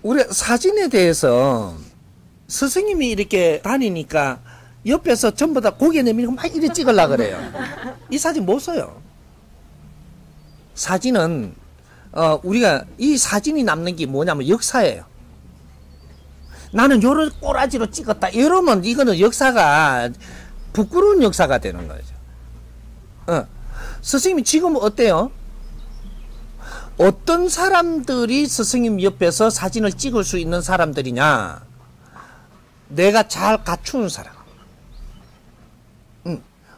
우리 사진에 대해서 스승님이 이렇게 다니니까 옆에서 전부 다 고개 내밀고 막 이래 찍으려고 그래요. 이 사진 못 써요. 사진은, 우리가 이 사진이 남는 게 뭐냐면 역사예요. 나는 요런 꼬라지로 찍었다. 이러면 이거는 역사가 부끄러운 역사가 되는 거죠. 스승님이 지금 어때요? 어떤 사람들이 스승님 옆에서 사진을 찍을 수 있는 사람들이냐? 내가 잘 갖춘 사람.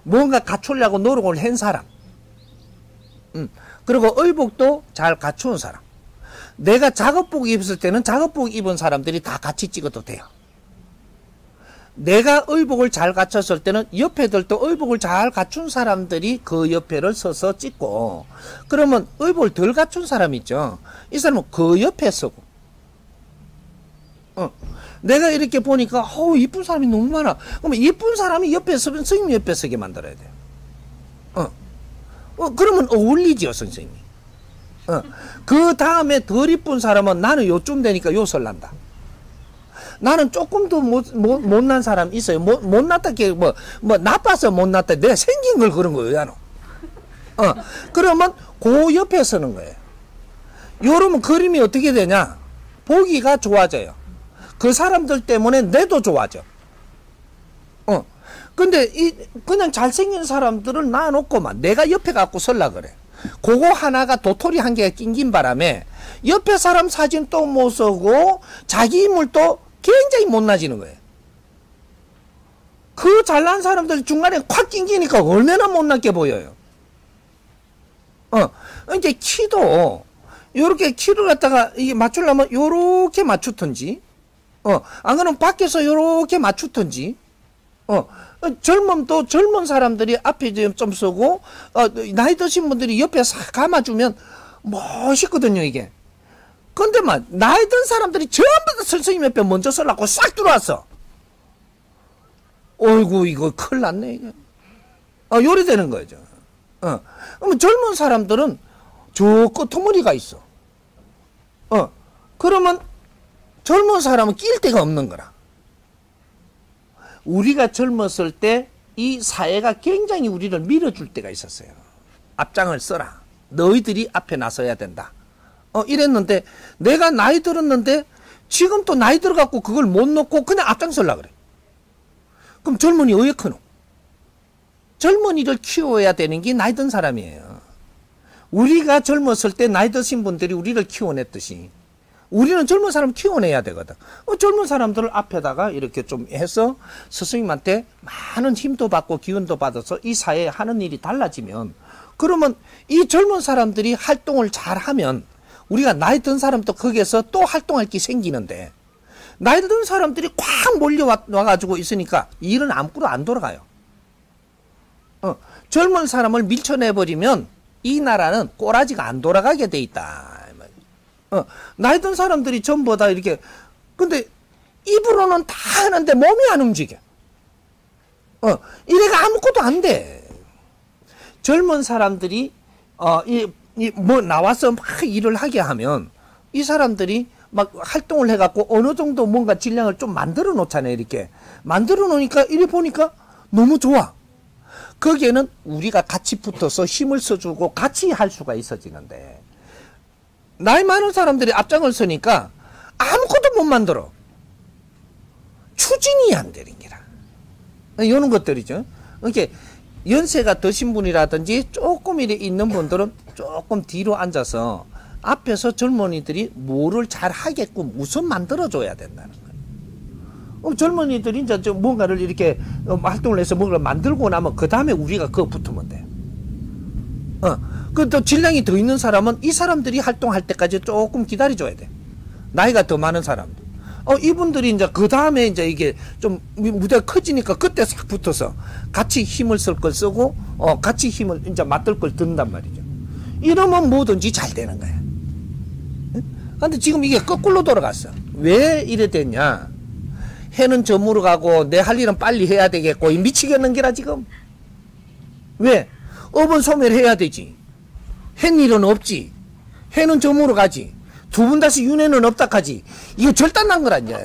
뭔가 갖추려고 노력을 한 사람. 그리고 의복도 잘 갖춘 사람. 내가 작업복 입었을 때는 작업복 입은 사람들이 다 같이 찍어도 돼요. 내가 의복을 잘 갖췄을 때는 옆에들도 의복을 잘 갖춘 사람들이 그 옆에를 서서 찍고, 그러면 의복을 덜 갖춘 사람 있죠. 이 사람은 그 옆에 서고. 내가 이렇게 보니까 이쁜 사람이 너무 많아. 그러면 이쁜 사람이 옆에 서면 선생님 옆에 서게 만들어야 돼요. 그러면 어울리죠, 선생님이. 그 다음에 덜 이쁜 사람은 나는 요쯤 되니까 요 설난다. 나는 조금 더 못난 사람 있어요. 못났다, 나빠서 못났다. 내가 생긴 걸 그런 거예요, 야노. 그러면 그 옆에 서는 거예요. 요러면 그림이 어떻게 되냐? 보기가 좋아져요. 그 사람들 때문에 내도 좋아져. 근데 그냥 잘생긴 사람들을 놔놓고만 내가 옆에 갖고 설라 그래. 그거 하나가 도토리 한 개가 낑긴 바람에 옆에 사람 사진 또 못 쓰고 자기 인물도 굉장히 못나지는 거예요. 그 잘난 사람들 중간에 콱 낑기니까 얼마나 못나게 보여요. 이제 키도 요렇게 키를 갖다가 이게 맞추려면 요렇게 맞추든지, 안 그러면 밖에서 요렇게 맞추든지, 젊음도 젊은 사람들이 앞에 좀 서고, 나이 드신 분들이 옆에 싹 감아주면 멋있거든요, 이게. 근데 나이 든 사람들이 전부 다 선생님 옆에 먼저 서려고 싹 들어왔어. 어이구, 이거 큰일 났네, 이게. 요리 되는 거죠. 그러면 젊은 사람들은 저 끄트머리가 있어. 그러면 젊은 사람은 낄 데가 없는 거라. 우리가 젊었을 때 이 사회가 굉장히 우리를 밀어줄 때가 있었어요. 앞장을 써라. 너희들이 앞에 나서야 된다. 이랬는데 내가 나이 들었는데 지금 또 나이 들어갖고 그걸 못 놓고 그냥 앞장서려고 그래. 그럼 젊은이 어디 크노? 젊은이를 키워야 되는 게 나이 든 사람이에요. 우리가 젊었을 때 나이 드신 분들이 우리를 키워냈듯이 우리는 젊은 사람 키워내야 되거든. 젊은 사람들을 앞에다가 이렇게 좀 해서 스승님한테 많은 힘도 받고 기운도 받아서 이 사회에 하는 일이 달라지면, 그러면 이 젊은 사람들이 활동을 잘하면 우리가 나이 든 사람도 거기에서 또 활동할 게 생기는데, 나이 든 사람들이 콱 몰려와가지고 있으니까 일은 아무것도 안 돌아가요. 젊은 사람을 밀쳐내버리면 이 나라는 꼬라지가 안 돌아가게 돼 있다. 나이 든 사람들이 전부 다 이렇게, 근데 입으로는 다 하는데 몸이 안 움직여. 이래가 아무것도 안 돼. 젊은 사람들이 나와서 막 일을 하게 하면 이 사람들이 막 활동을 해갖고 어느 정도 뭔가 질량을 좀 만들어 놓잖아요. 이렇게 만들어 놓으니까 이래 보니까 너무 좋아. 거기에는 우리가 같이 붙어서 힘을 써주고 같이 할 수가 있어지는데, 나이 많은 사람들이 앞장을 서니까 아무것도 못 만들어. 추진이 안 되는 게라. 이런 것들이죠. 이렇게 연세가 드신 분이라든지 조금 이래 있는 분들은 조금 뒤로 앉아서 앞에서 젊은이들이 뭐를 잘 하게끔 우선 만들어줘야 된다는 거예요. 젊은이들이 이제 뭔가를 이렇게 활동을 해서 뭔가를 만들고 나면 그 다음에 우리가 그거 붙으면 돼요. 그 또 질량이 더 있는 사람은 이 사람들이 활동할 때까지 조금 기다려줘야 돼. 나이가 더 많은 사람들. 이분들이 이제 그 다음에 이제 이게 좀 무대가 커지니까 그때 싹 붙어서 같이 힘을 쓸 걸 쓰고, 같이 힘을 이제 맡을 걸 든단 말이죠. 이러면 뭐든지 잘 되는 거야. 근데 지금 이게 거꾸로 돌아갔어. 왜 이래 됐냐? 해는 저물어 가고 내 할 일은 빨리 해야 되겠고, 미치겠는 게라 지금. 왜? 업은 소멸해야 되지. 한 일은 없지. 해는 저물어 가지. 두 번 다시 윤회는 없다 하지. 이거 절단난 거라냐.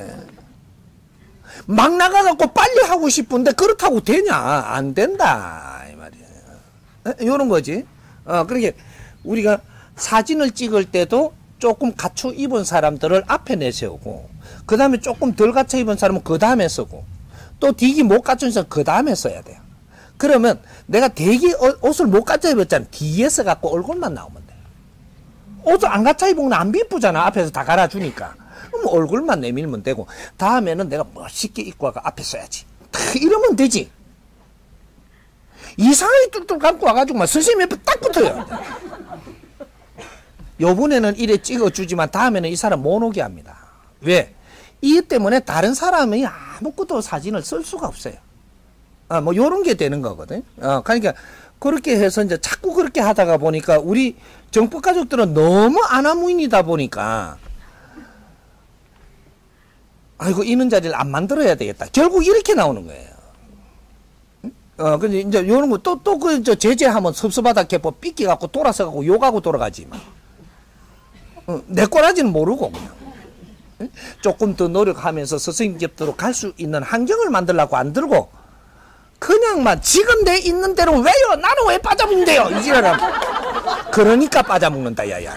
막 나가갖고 빨리 하고 싶은데 그렇다고 되냐? 안 된다. 이 말이야. 요런 거지. 그러니까 우리가 사진을 찍을 때도 조금 갖춰 입은 사람들을 앞에 내세우고, 그 다음에 조금 덜 갖춰 입은 사람은 그 다음에 쓰고, 또 되게 못 갖춘 사람은 그 다음에 써야 돼요. 그러면 내가 되게 옷을 못 갖춰 입었잖아. 뒤에서 갖고 얼굴만 나오면 돼. 옷을 안 갖춰 입으면 안 비쁘잖아. 앞에서 다 갈아주니까. 그럼 얼굴만 내밀면 되고, 다음에는 내가 멋있게 입고 와가 앞에 써야지. 이러면 되지. 이상하게 뚝뚝 감고 와가지고 막 선생님 옆에 딱 붙어요. 요번에는 이래 찍어주지만 다음에는 이 사람 못 오게 합니다. 왜? 이 때문에 다른 사람이 아무것도 사진을 쓸 수가 없어요. 뭐 요런 게 되는 거거든. 그러니까 그렇게 해서 이제 자꾸 그렇게 하다가 보니까 우리 정법 가족들은 너무 아나무인이다 보니까, 아이고 이런 자리를 안 만들어야 되겠다. 결국 이렇게 나오는 거예요. 근데 이제 요런 거 또 그 제재하면 섭섭하다 캐고 삐끼 갖고 돌아서 갖고 욕하고 돌아가지. 내 꼬라지는 모르고 그냥. 조금 더 노력하면서 스승님 곁으로 갈 수 있는 환경을 만들려고 안 들고, 그냥만 지금 내 있는 대로 왜요? 나는 왜 빠져먹는데요? 이지랄. 그러니까 빠져먹는다, 야야.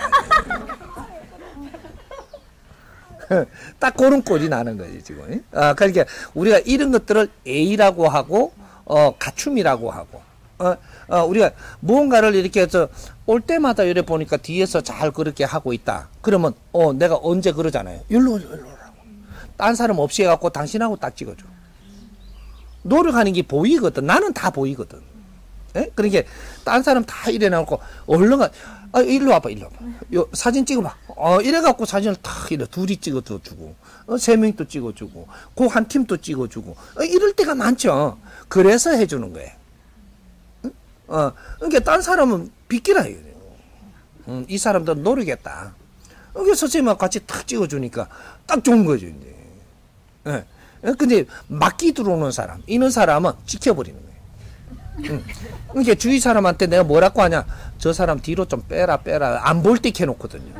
딱 그런 꼴이 나는 거지, 지금. 그러니까 우리가 이런 것들을 A라고 하고, 갖춤이라고 하고, 우리가 무언가를 이렇게 해서 올 때마다 이래 보니까 뒤에서 잘 그렇게 하고 있다. 그러면, 내가 언제 그러잖아요. 일로 오라고. 딴 사람 없이 해갖고 당신하고 딱 찍어줘. 노력하는 게 보이거든. 나는 다 보이거든. 예? 그러니까 딴 사람 다 이래 나오고 얼른 가. 일로 와봐. 요 사진 찍어봐. 이래 갖고 사진을 탁 이래 둘이 찍어주고, 세 명이 또 찍어주고, 그 한 팀 또 찍어주고, 이럴 때가 많죠. 그래서 해주는 거예요. 그러니까 딴 사람은 비키라 해요. 이 사람들은 노력했다. 그러니까 선생님하고 같이 탁 찍어주니까 딱 좋은 거죠, 이제. 예. 근데 막기 들어오는 사람, 이런 사람은 지켜버리는 거예요. 그러니까 주위 사람한테 내가 뭐라고 하냐, 저 사람 뒤로 좀 빼라 안 볼 때 해놓거든요.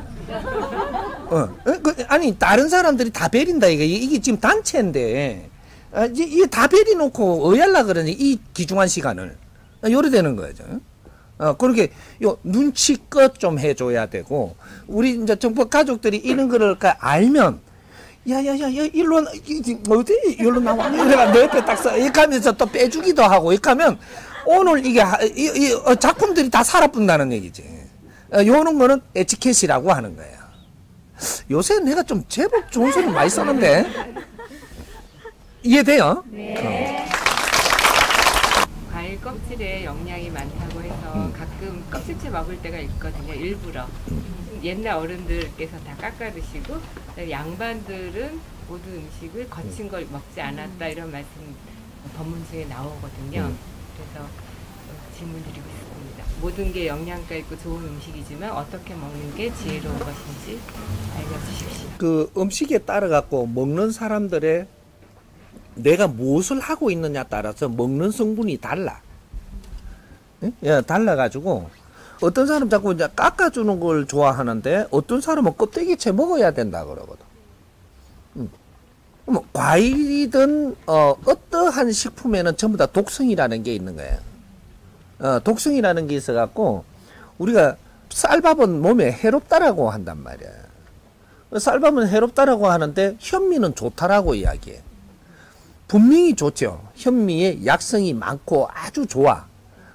아니 다른 사람들이 다 베린다. 이게 지금 단체인데 이게 다 베리놓고 어얄라 그러니 이 귀중한 시간을 요래 되는 거죠. 그렇게 눈치껏 좀 해줘야 되고, 우리 이제 정법 가족들이 이런 거를 알면, 야야야 일로 어디 일로 나와 이래가 내 옆에 딱 서 이렇게 하면서 또 빼주기도 하고, 이렇게 하면 오늘 이게 작품들이 다 살아붙는다는 얘기지. 요런 거는 에티켓이라고 하는 거예요. 요새 내가 좀 제법 좋은 소리 많이 썼는데 이해돼요? 네. 과일 껍질에 영양이 많다고 해서 가끔 껍질째 먹을 때가 있거든요. 일부러. 옛날 어른들께서 다 깎아 드시고, 양반들은 모든 음식을 거친 걸 먹지 않았다, 이런 말씀 법문중에 나오거든요. 그래서 질문 드리고 싶습니다. 모든 게 영양가 있고 좋은 음식이지만 어떻게 먹는 게 지혜로운 것인지 알려주십시오. 그 음식에 따라 갖고 먹는 사람들의 내가 무엇을 하고 있느냐 따라서 먹는 성분이 달라. 예, 달라가지고 어떤 사람 자꾸 이제 깎아주는 걸 좋아하는데 어떤 사람은 껍데기채 먹어야 된다 그러거든. 뭐 과일이든 어떠한 식품에는 전부 다 독성이라는 게 있는 거예요. 독성이라는 게 있어갖고 우리가 쌀밥은 몸에 해롭다라고 한단 말이야. 쌀밥은 해롭다라고 하는데 현미는 좋다라고 이야기해. 분명히 좋죠. 현미에 약성이 많고 아주 좋아.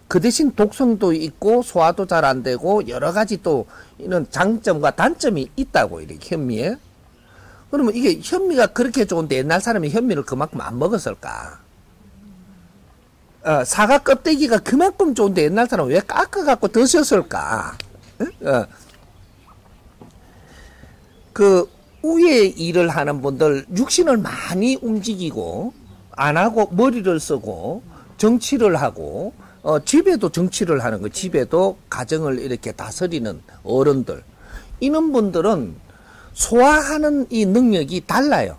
그 대신 독성도 있고 소화도 잘 안 되고 여러 가지 또 이런 장점과 단점이 있다고, 이렇게 현미에. 그러면 이게 현미가 그렇게 좋은데 옛날 사람이 현미를 그만큼 안 먹었을까? 사과 껍데기가 그만큼 좋은데 옛날 사람은 왜 깎아갖고 드셨을까? 그 위에 일을 하는 분들 육신을 많이 움직이고 안 하고 머리를 쓰고 정치를 하고 집에도 정치를 하는 거, 집에도 가정을 이렇게 다스리는 어른들, 이런 분들은 소화하는 이 능력이 달라요.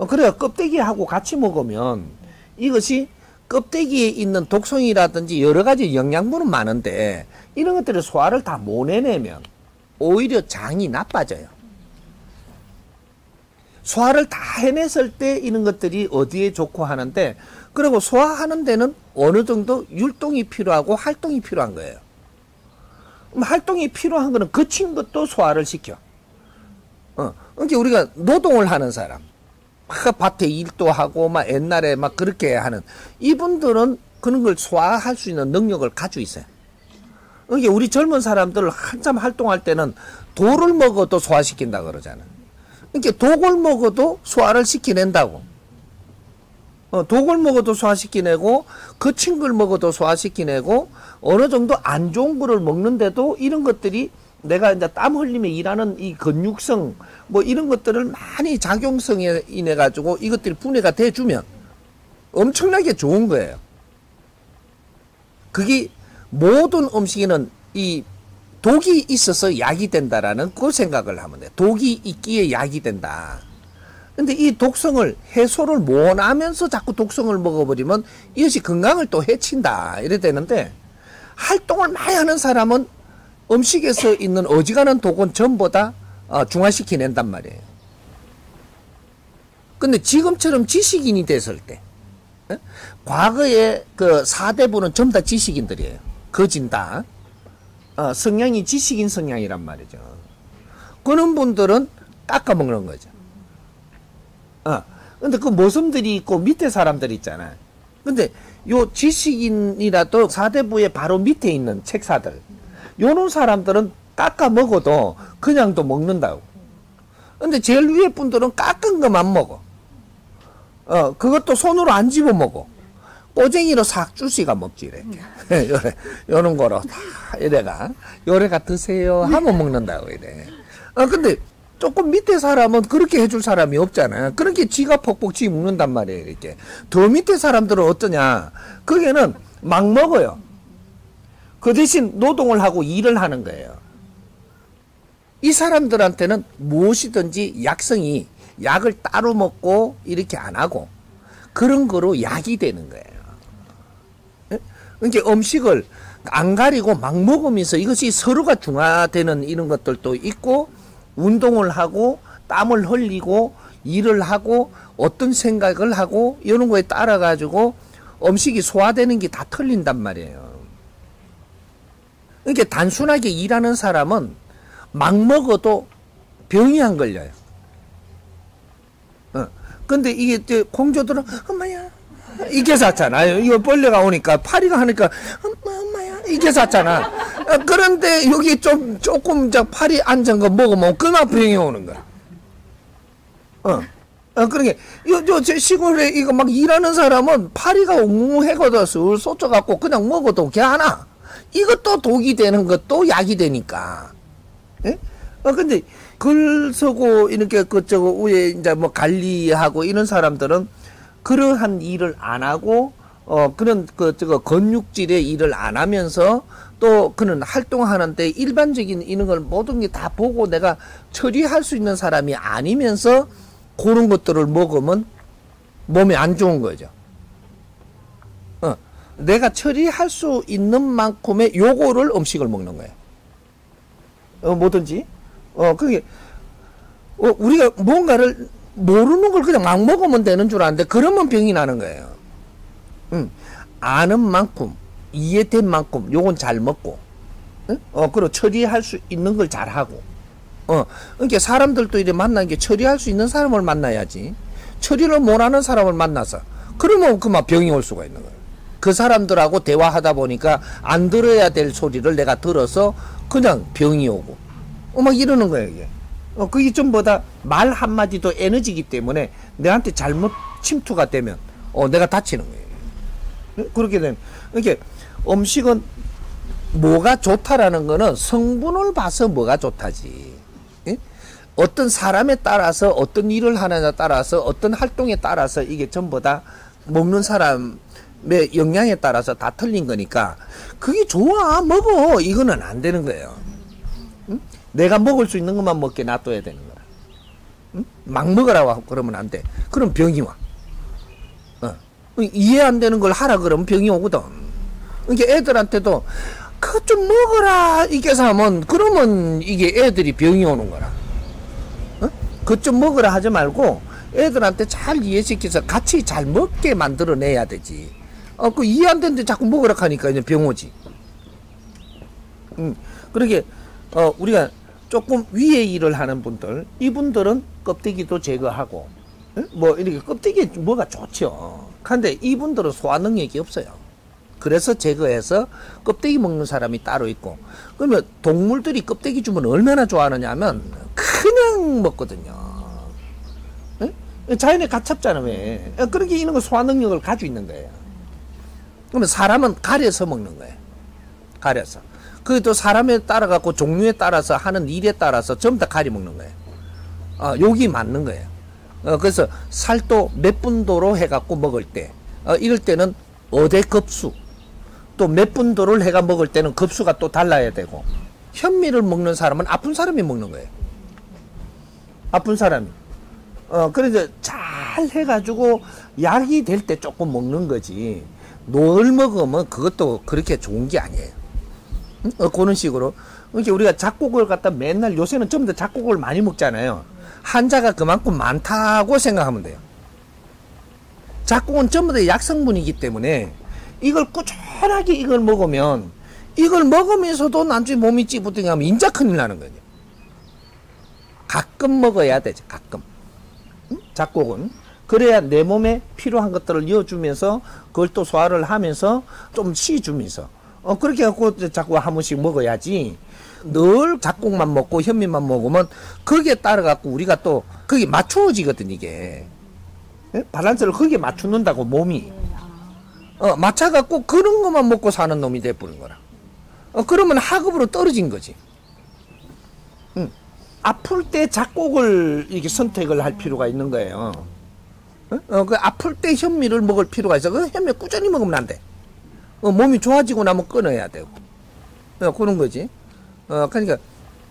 그래요. 껍데기하고 같이 먹으면 이것이 껍데기에 있는 독성이라든지 여러 가지 영양분은 많은데 이런 것들을 소화를 다 못 해내면 오히려 장이 나빠져요. 소화를 다 해냈을 때 이런 것들이 어디에 좋고 하는데, 그리고 소화하는 데는 어느 정도 율동이 필요하고 활동이 필요한 거예요. 활동이 필요한 거는 거친 것도 소화를 시켜. 그러니까 우리가 노동을 하는 사람, 막 밭에 일도 하고 막 옛날에 막 그렇게 하는 이분들은 그런 걸 소화할 수 있는 능력을 가지고 있어요. 그러니까 우리 젊은 사람들 한참 활동할 때는 돌을 먹어도 소화시킨다 그러잖아. 그러니까 독을 먹어도 소화를 시켜낸다고. 독을 먹어도 소화시키내고, 거친 걸 먹어도 소화시키내고, 어느 정도 안 좋은 거를 먹는데도 이런 것들이 내가 이제 땀 흘리며 일하는 이 근육성, 뭐 이런 것들을 많이 작용성에 인해 가지고 이것들이 분해가 돼주면 엄청나게 좋은 거예요. 그게 모든 음식에는 이 독이 있어서 약이 된다라는 그 생각을 하면 돼. 독이 있기에 약이 된다. 근데 이 독성을 해소를 못하면서 자꾸 독성을 먹어버리면 이것이 건강을 또 해친다. 이래 되는데, 활동을 많이 하는 사람은 음식에서 있는 어지간한 독은 전부 다 중화시켜낸단 말이에요. 근데 지금처럼 지식인이 됐을 때, 과거에 그 4대부는 전부 다 지식인들이에요. 거진 다. 성향이 지식인 성향이란 말이죠. 그런 분들은 깎아먹는 거죠. 근데 그 모섬들이 있고 밑에 사람들 있잖아요. 근데 요 지식인이라도 4대부의 바로 밑에 있는 책사들, 요런 사람들은 깎아 먹어도 그냥도 먹는다고. 근데 제일 위에 분들은 깎은 것만 먹어. 그것도 손으로 안 집어 먹어. 꼬쟁이로 싹 주시가 먹지, 이렇게. 요래, 요런 거로 다, 이래가, 요래가 드세요 하면 먹는다고, 이래. 근데 조금 밑에 사람은 그렇게 해줄 사람이 없잖아요. 그렇게 지가 퍽퍽 지 먹는단 말이에요, 이렇게. 더 밑에 사람들은 어떠냐? 거기는 막 먹어요. 그 대신 노동을 하고 일을 하는 거예요. 이 사람들한테는 무엇이든지 약을 따로 먹고 이렇게 안 하고 그런 거로 약이 되는 거예요. 그러니까 음식을 안 가리고 막 먹으면서 이것이 서로가 중화되는 이런 것들도 있고, 운동을 하고 땀을 흘리고 일을 하고 어떤 생각을 하고 이런 거에 따라 가지고 음식이 소화되는 게 다 틀린단 말이에요. 그러니까 단순하게 일하는 사람은 막 먹어도 병이 안 걸려요. 근데 이게 공조들은 엄마야 이게 샀잖아요. 이거 벌레가 오니까 파리가 하니까 엄마야 이게 샀잖아. 그런데 여기 조금 파리 앉은 거 먹으면 그만 병이 오는 거야. 그러니까 요 시골에 이거 막 일하는 사람은 파리가 웅웅해거든 술 쏟아갖고 그냥 먹어도 괜찮아. 이것도 독이 되는 것도 약이 되니까. 예? 근데 글 쓰고 이렇게 그저거 위에 이제 뭐 관리하고 이런 사람들은 그러한 일을 안 하고 그런 근육질의 일을 안 하면서 또 그는 활동하는데 일반적인 이런 걸 모든 게 다 보고 내가 처리할 수 있는 사람이 아니면서 그런 것들을 먹으면 몸에 안 좋은 거죠. 내가 처리할 수 있는 만큼의 요거를 음식을 먹는 거예요. 뭐든지. 그게 우리가 뭔가를 모르는 걸 그냥 막 먹으면 되는 줄 아는데 그러면 병이 나는 거예요. 아는 만큼 이해된 만큼 요건 잘 먹고, 그리고 처리할 수 있는 걸 잘 하고, 그러니까 사람들도 이래 만나는 게 처리할 수 있는 사람을 만나야지. 처리를 못하는 사람을 만나서 그러면 그만 병이 올 수가 있는 거예요. 그 사람들하고 대화하다 보니까 안 들어야 될 소리를 내가 들어서 그냥 병이 오고, 막 이러는 거예요, 이게. 그게 전부 다 말 한마디도 에너지이기 때문에 내한테 잘못 침투가 되면, 내가 다치는 거예요. 그렇게 되면, 그러니까 음식은 뭐가 좋다라는 거는 성분을 봐서 뭐가 좋다지. 예? 어떤 사람에 따라서 어떤 일을 하느냐에 따라서 어떤 활동에 따라서 이게 전부 다 먹는 사람의 영양에 따라서 다 틀린 거니까 그게 좋아 먹어 이거는 안 되는 거예요. 응? 내가 먹을 수 있는 것만 먹게 놔둬야 되는 거라. 응? 막 먹으라고 하고 그러면 안 돼. 그럼 병이 와. 이해 안 되는 걸 하라 그러면 병이 오거든. 그러니까 애들한테도 그거 좀 먹어라 이게 하면 그러면 이게 애들이 병이 오는 거라. 그거 좀 먹으라 하지 말고 애들한테 잘 이해시켜서 같이 잘 먹게 만들어내야 되지. 그 이해 안 되는데 자꾸 먹으라 하니까 이제 병 오지. 그러게 우리가 조금 위에 일을 하는 분들, 이분들은 껍데기도 제거하고, 뭐 이렇게 껍데기 뭐가 좋죠. 그런데 이분들은 소화 능력이 없어요. 그래서 제거해서 껍데기 먹는 사람이 따로 있고, 그러면 동물들이 껍데기 주면 얼마나 좋아하느냐 하면 그냥 먹거든요. 자연에 갇혔잖아, 왜. 그렇게 이런 거 소화 능력을 가지고 있는 거예요. 그러면 사람은 가려서 먹는 거예요. 가려서. 그게 또 사람에 따라갖고 종류에 따라서 하는 일에 따라서 전부 다 가려 먹는 거예요. 욕이 맞는 거예요. 그래서 살도 몇 분도로 해갖고 먹을 때, 이럴 때는 어대급수, 또 몇 분도를 해가 먹을 때는 급수가 또 달라야 되고, 현미를 먹는 사람은 아픈 사람이 먹는 거예요. 아픈 사람이. 그래서 잘 해가지고 약이 될 때 조금 먹는 거지, 늘 먹으면 그것도 그렇게 좋은 게 아니에요. 그런 식으로. 그러니까 우리가 잡곡을 갖다 맨날 요새는 전부 다 잡곡을 많이 먹잖아요. 한자가 그만큼 많다고 생각하면 돼요. 잡곡은 전부 다 약성분이기 때문에 이걸 꾸준하게 이걸 먹으면, 이걸 먹으면서도 나중에 몸이 찌부둥하면 인자 큰일 나는 거예요. 가끔 먹어야 되죠. 가끔. 잡곡은. 그래야 내 몸에 필요한 것들을 이어주면서 그걸 또 소화를 하면서 좀 쉬주면서 그렇게 갖고 자꾸 한 번씩 먹어야지, 늘 잡곡만 먹고 현미만 먹으면 거기에 따라 갖고 우리가 또 거기 맞추어지거든, 이게. 밸런스를 거기에 맞추는다고 몸이. 맞춰갖고 그런 것만 먹고 사는 놈이 돼버린 거라. 그러면 하급으로 떨어진 거지. 아플 때 잡곡을 이렇게 선택을 할 필요가 있는 거예요. 그 아플 때 현미를 먹을 필요가 있어. 그 현미 꾸준히 먹으면 안 돼. 몸이 좋아지고 나면 끊어야 되고. 그런 거지. 그러니까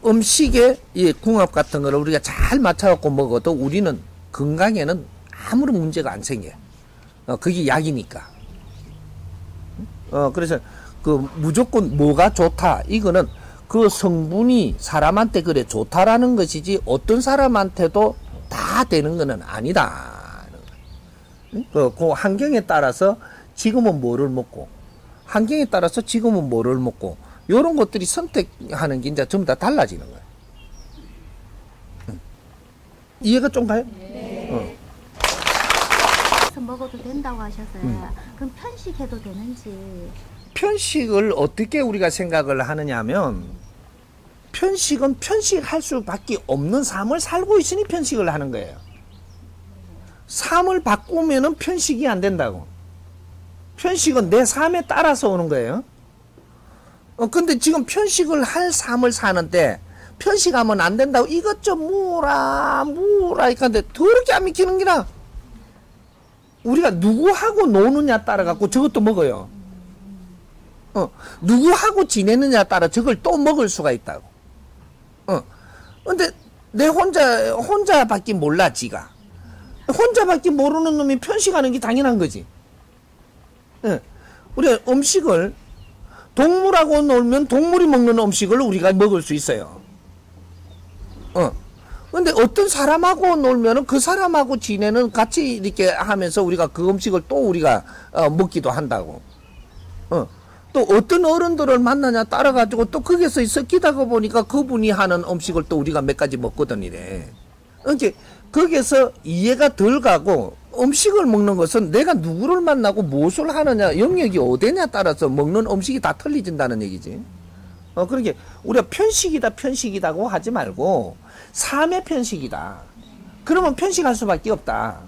음식의 이 궁합 같은 거를 우리가 잘 맞춰갖고 먹어도 우리는 건강에는 아무런 문제가 안 생겨요. 그게 약이니까. 그래서 그 무조건 뭐가 좋다, 이거는 그 성분이 사람한테 그래 좋다라는 것이지 어떤 사람한테도 다 되는 거는 아니다. 그 환경에 따라서 지금은 뭐를 먹고, 환경에 따라서 지금은 뭐를 먹고, 요런 것들이 선택하는 게 이제 전부 다 달라지는 거예요. 이해가 좀 가요? 네. 먹어도 된다고 하셔서요. 그럼 편식해도 되는지. 편식을 어떻게 우리가 생각을 하느냐 하면, 편식은 편식할 수밖에 없는 삶을 살고 있으니 편식을 하는 거예요. 삶을 바꾸면은 편식이 안 된다고. 편식은 내 삶에 따라서 오는 거예요. 근데 지금 편식을 할 삶을 사는데 편식하면 안 된다고 이것 좀 무라 이런데 더럽게 안 믿기는 기라. 우리가 누구하고 노느냐 따라 갖고 저것도 먹어요. 누구하고 지내느냐 따라 저걸 또 먹을 수가 있다고. 근데 내 혼자밖에 몰라, 지가. 혼자밖에 모르는 놈이 편식하는 게 당연한 거지. 우리가 음식을 동물하고 놀면 동물이 먹는 음식을 우리가 먹을 수 있어요. 근데 어떤 사람하고 놀면은 그 사람하고 지내는 같이 이렇게 하면서 우리가 그 음식을 또 우리가 먹기도 한다고. 또 어떤 어른들을 만나냐 따라가지고 또 거기서 섞이다가 보니까 그분이 하는 음식을 또 우리가 몇 가지 먹거든, 이래. 그러니까 거기에서 이해가 덜 가고, 음식을 먹는 것은 내가 누구를 만나고 무엇을 하느냐, 영역이 어디냐 따라서 먹는 음식이 다 틀려진다는 얘기지. 그러니까 우리가 편식이다고 하지 말고 삶의 편식이다. 그러면 편식할 수밖에 없다.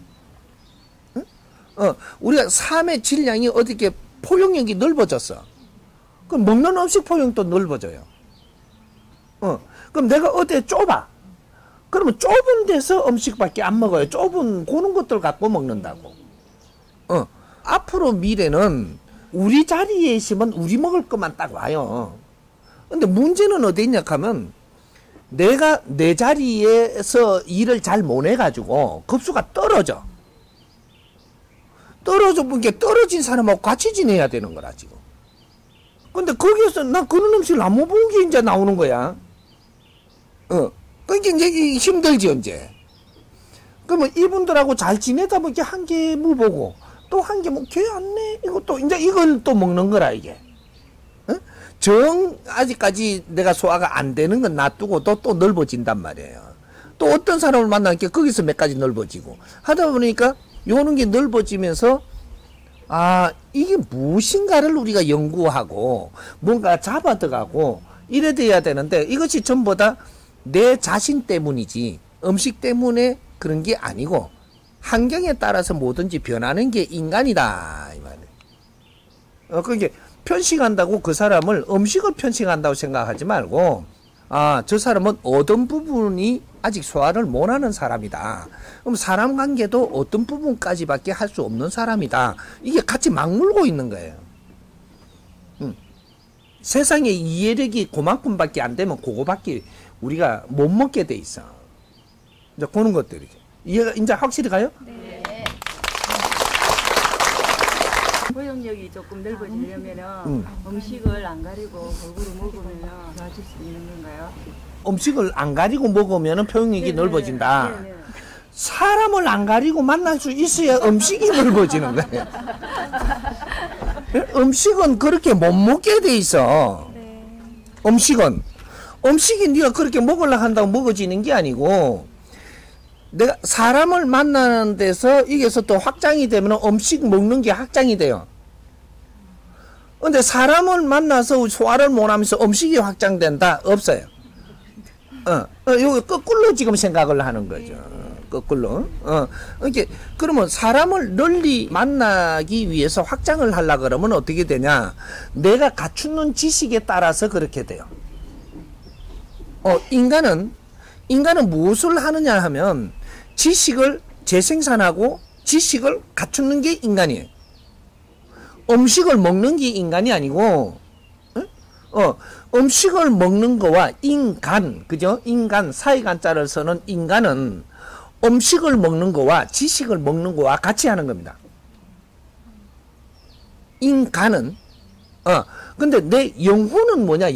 응? 우리가 삶의 질량이 어떻게 포용력이 넓어졌어. 그럼 먹는 음식 포용도 넓어져요. 그럼 내가 어디에 좁아. 그러면 좁은 데서 음식밖에 안 먹어요. 좁은 그런 것들 갖고 먹는다고. 앞으로 미래는 우리 자리에 있으면 우리 먹을 것만 딱 와요. 근데 문제는 어디 있냐 하면, 내가 내 자리에서 일을 잘 못 해가지고 급수가 떨어져. 떨어진 사람하고 같이 지내야 되는 거라, 지금. 근데 거기에서 나 그런 음식을 안 먹어본 게 이제 나오는 거야. 그러니까 이제 힘들지, 이제. 그러면 이분들하고 잘 지내다 보니까 한 개 물보고, 또 한 개 뭐, 걔 안 내? 이것도, 이제 이걸 또 먹는 거라, 이게. 아직까지 내가 소화가 안 되는 건 놔두고 또 넓어진단 말이에요. 또 어떤 사람을 만나니까 거기서 몇 가지 넓어지고. 하다 보니까 요런 게 넓어지면서, 아, 이게 무엇인가를 우리가 연구하고, 뭔가 잡아들어가고, 이래 돼야 되는데, 이것이 전부 다 내 자신 때문이지, 음식 때문에 그런 게 아니고, 환경에 따라서 뭐든지 변하는 게 인간이다. 이 말이에요. 그게 편식한다고 그 사람을 음식을 편식한다고 생각하지 말고, 아, 저 사람은 어떤 부분이 아직 소화를 못하는 사람이다. 그럼 사람 관계도 어떤 부분까지밖에 할 수 없는 사람이다. 이게 같이 맞물고 있는 거예요. 세상에 이해력이 그만큼밖에 안 되면 그거밖에 우리가 못 먹게 돼 있어. 이제 그런 것들이죠. 이해가 이제 확실히 가요? 네. 포용력이 조금 넓어지려면은 음식을 안 가리고 골고루 먹으면 좋아질 수 있는 건가요? 음식을 안 가리고 먹으면 표현력이 네네. 넓어진다. 네네. 사람을 안 가리고 만날 수 있어야 음식이 넓어지는 거예요. 음식은 그렇게 못 먹게 돼 있어. 음식이 네가 그렇게 먹으려고 한다고 먹어지는 게 아니고, 내가 사람을 만나는 데서 이게서 또 확장이 되면 음식 먹는 게 확장이 돼요. 근데 사람을 만나서 소화를 못하면서 음식이 확장된다? 없어요. 요거 거꾸로 지금 생각을 하는 거죠. 거꾸로. 이렇게, 그러면 사람을 널리 만나기 위해서 확장을 하려고 그러면 어떻게 되냐? 내가 갖추는 지식에 따라서 그렇게 돼요. 인간은 무엇을 하느냐 하면 지식을 재생산하고 지식을 갖추는 게 인간이에요. 음식을 먹는 게 인간이 아니고, 음식을 먹는 거와 인간, 그죠? 인간, 사이간자를 쓰는 인간은 음식을 먹는 거와 지식을 먹는 거와 같이 하는 겁니다. 인간은, 근데 내 영혼은 뭐냐?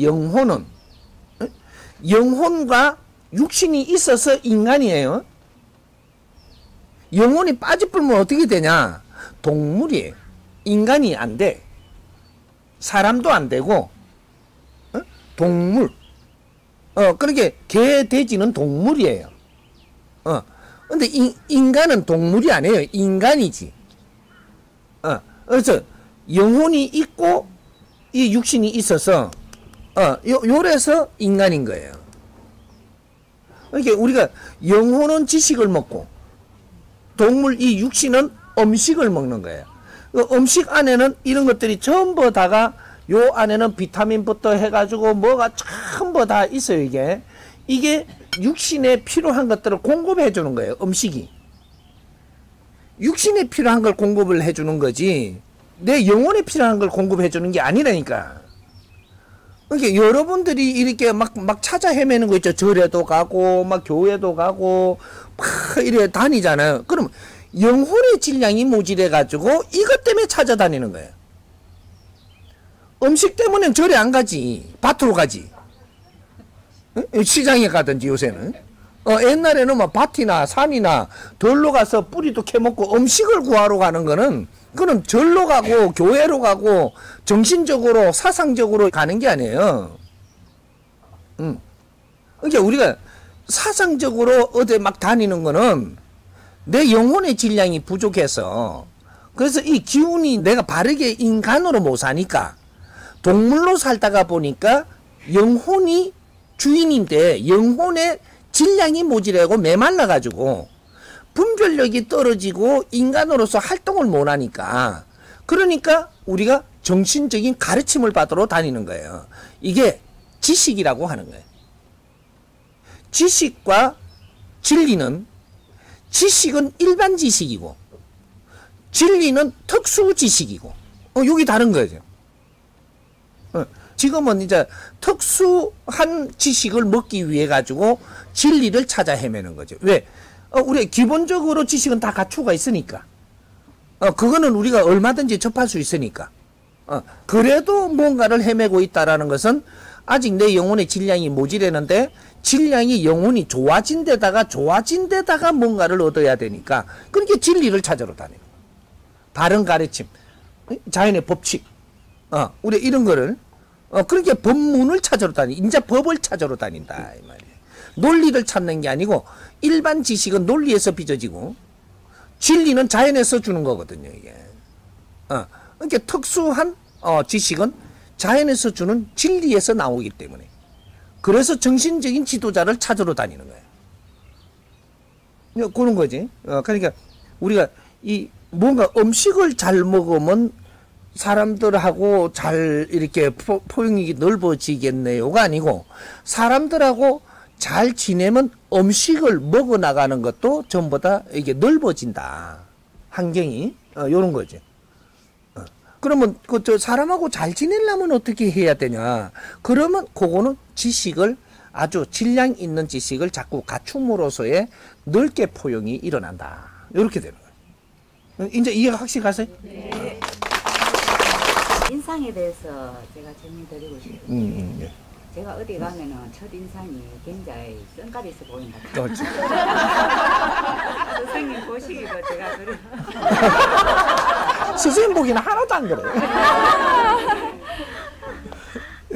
영혼과 육신이 있어서 인간이에요. 영혼이 빠져버리면 어떻게 되냐? 동물이에요. 인간이 안 돼. 사람도 안 되고, 동물. 그렇게 개, 돼지는 동물이에요. 근데 인간은 동물이 아니에요. 인간이지. 그래서 영혼이 있고 이 육신이 있어서 요래서 인간인 거예요. 그러니까 우리가 영혼은 지식을 먹고 동물 이 육신은 음식을 먹는 거예요. 음식 안에는 이런 것들이 전부 다가 요 안에는 비타민부터 해가지고 뭐가 전부 다 있어요. 이게 육신에 필요한 것들을 공급해 주는 거예요. 음식이 육신에 필요한 걸 공급을 해주는 거지 내 영혼에 필요한 걸 공급해 주는 게 아니라니까. 그러니까 여러분들이 이렇게 막 찾아 헤매는 거 있죠. 절에도 가고 막 교회도 가고 막 이래 다니잖아요. 그럼 영혼의 질량이 모질해 가지고 이것 때문에 찾아다니는 거예요. 음식 때문에 절에 안 가지. 밭으로 가지. 시장에 가든지 요새는. 옛날에는 뭐 밭이나 산이나 들로 가서 뿌리도 캐먹고 음식을 구하러 가는 거는 그건 절로 가고 교회로 가고 정신적으로 사상적으로 가는 게 아니에요. 그러니까 우리가 사상적으로 어디 막 다니는 거는 내 영혼의 질량이 부족해서 그래서 이 기운이 내가 바르게 인간으로 못 사니까 동물로 살다가 보니까 영혼이 주인인데 영혼의 질량이 모자라고 메말라 가지고 분별력이 떨어지고 인간으로서 활동을 못 하니까 그러니까 우리가 정신적인 가르침을 받으러 다니는 거예요. 이게 지식이라고 하는 거예요. 지식과 진리는 지식은 일반 지식이고 진리는 특수 지식이고 여기 다른 거죠. 지금은 이제 특수한 지식을 먹기 위해 가지고 진리를 찾아 헤매는 거죠. 왜? 우리 기본적으로 지식은 다 갖추고 있으니까. 그거는 우리가 얼마든지 접할 수 있으니까. 그래도 뭔가를 헤매고 있다라는 것은 아직 내 영혼의 질량이 모자라는데 질량이 영혼이 좋아진 데다가 뭔가를 얻어야 되니까 그렇게 진리를 찾으러 다니는 거예요. 바른 가르침, 자연의 법칙, 우리 이런 거를 그렇게 법문을 찾으러 이제 법을 찾으러 다닌다 이 말이에요. 논리를 찾는 게 아니고 일반 지식은 논리에서 빚어지고 진리는 자연에서 주는 거거든요. 이게 그러니까 특수한 지식은 자연에서 주는 진리에서 나오기 때문에 그래서 정신적인 지도자를 찾으러 다니는 거예요. 그런 거지. 그러니까 우리가 이 뭔가 음식을 잘 먹으면 사람들하고 잘 이렇게 포용력이 넓어지겠네요가 아니고 사람들하고 잘 지내면 음식을 먹어 나가는 것도 전부 다 이게 넓어진다. 환경이 요런 거지. 그러면 저 사람하고 잘 지내려면 어떻게 해야 되냐? 그러면 그거는 지식을 아주 질량 있는 지식을 자꾸 갖춤으로써의 넓게 포용이 일어난다. 이렇게 되는 거예요. 이제 이해가 확실히 가세요? 네. 인상에 대해서 제가 질문 드리고 싶어요. 예. 제가 어디 가면은 첫 인상이 굉장히 썬깔 있어 보인다. 그렇지. 선생님 보시기도 제가 그래. 선생님 보기는 하나도 안 그래.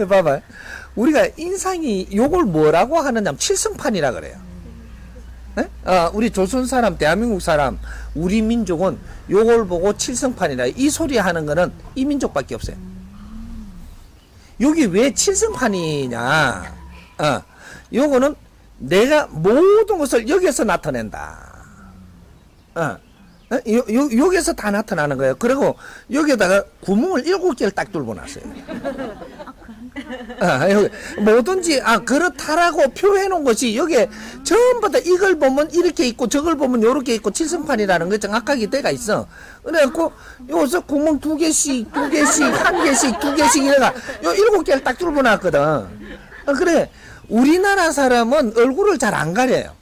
봐봐. 우리가 인상이 요걸 뭐라고 하느냐, 칠성판이라 그래요. 네? 우리 조선 사람, 대한민국 사람, 우리 민족은 요걸 보고 칠성판이라. 이 소리 하는 거는 이 민족밖에 없어요. 여기 왜 칠성판이냐? 요거는 내가 모든 것을 여기에서 나타낸다. 여기에서 다 나타나는 거예요. 그리고 여기에다가 구멍을 7개를 딱 뚫고 놨어요. 뭐든지 그렇다라고 표해놓은 것이 여기에 전부 다 이걸 보면 이렇게 있고 저걸 보면 요렇게 있고 칠성판이라는 게 정확하게 때가 있어. 그래갖고 여기서 구멍 2개씩 1개씩 2개씩 이래가 요 7개를 딱 뚫고 놨거든. 그래 우리나라 사람은 얼굴을 잘 안 가려요.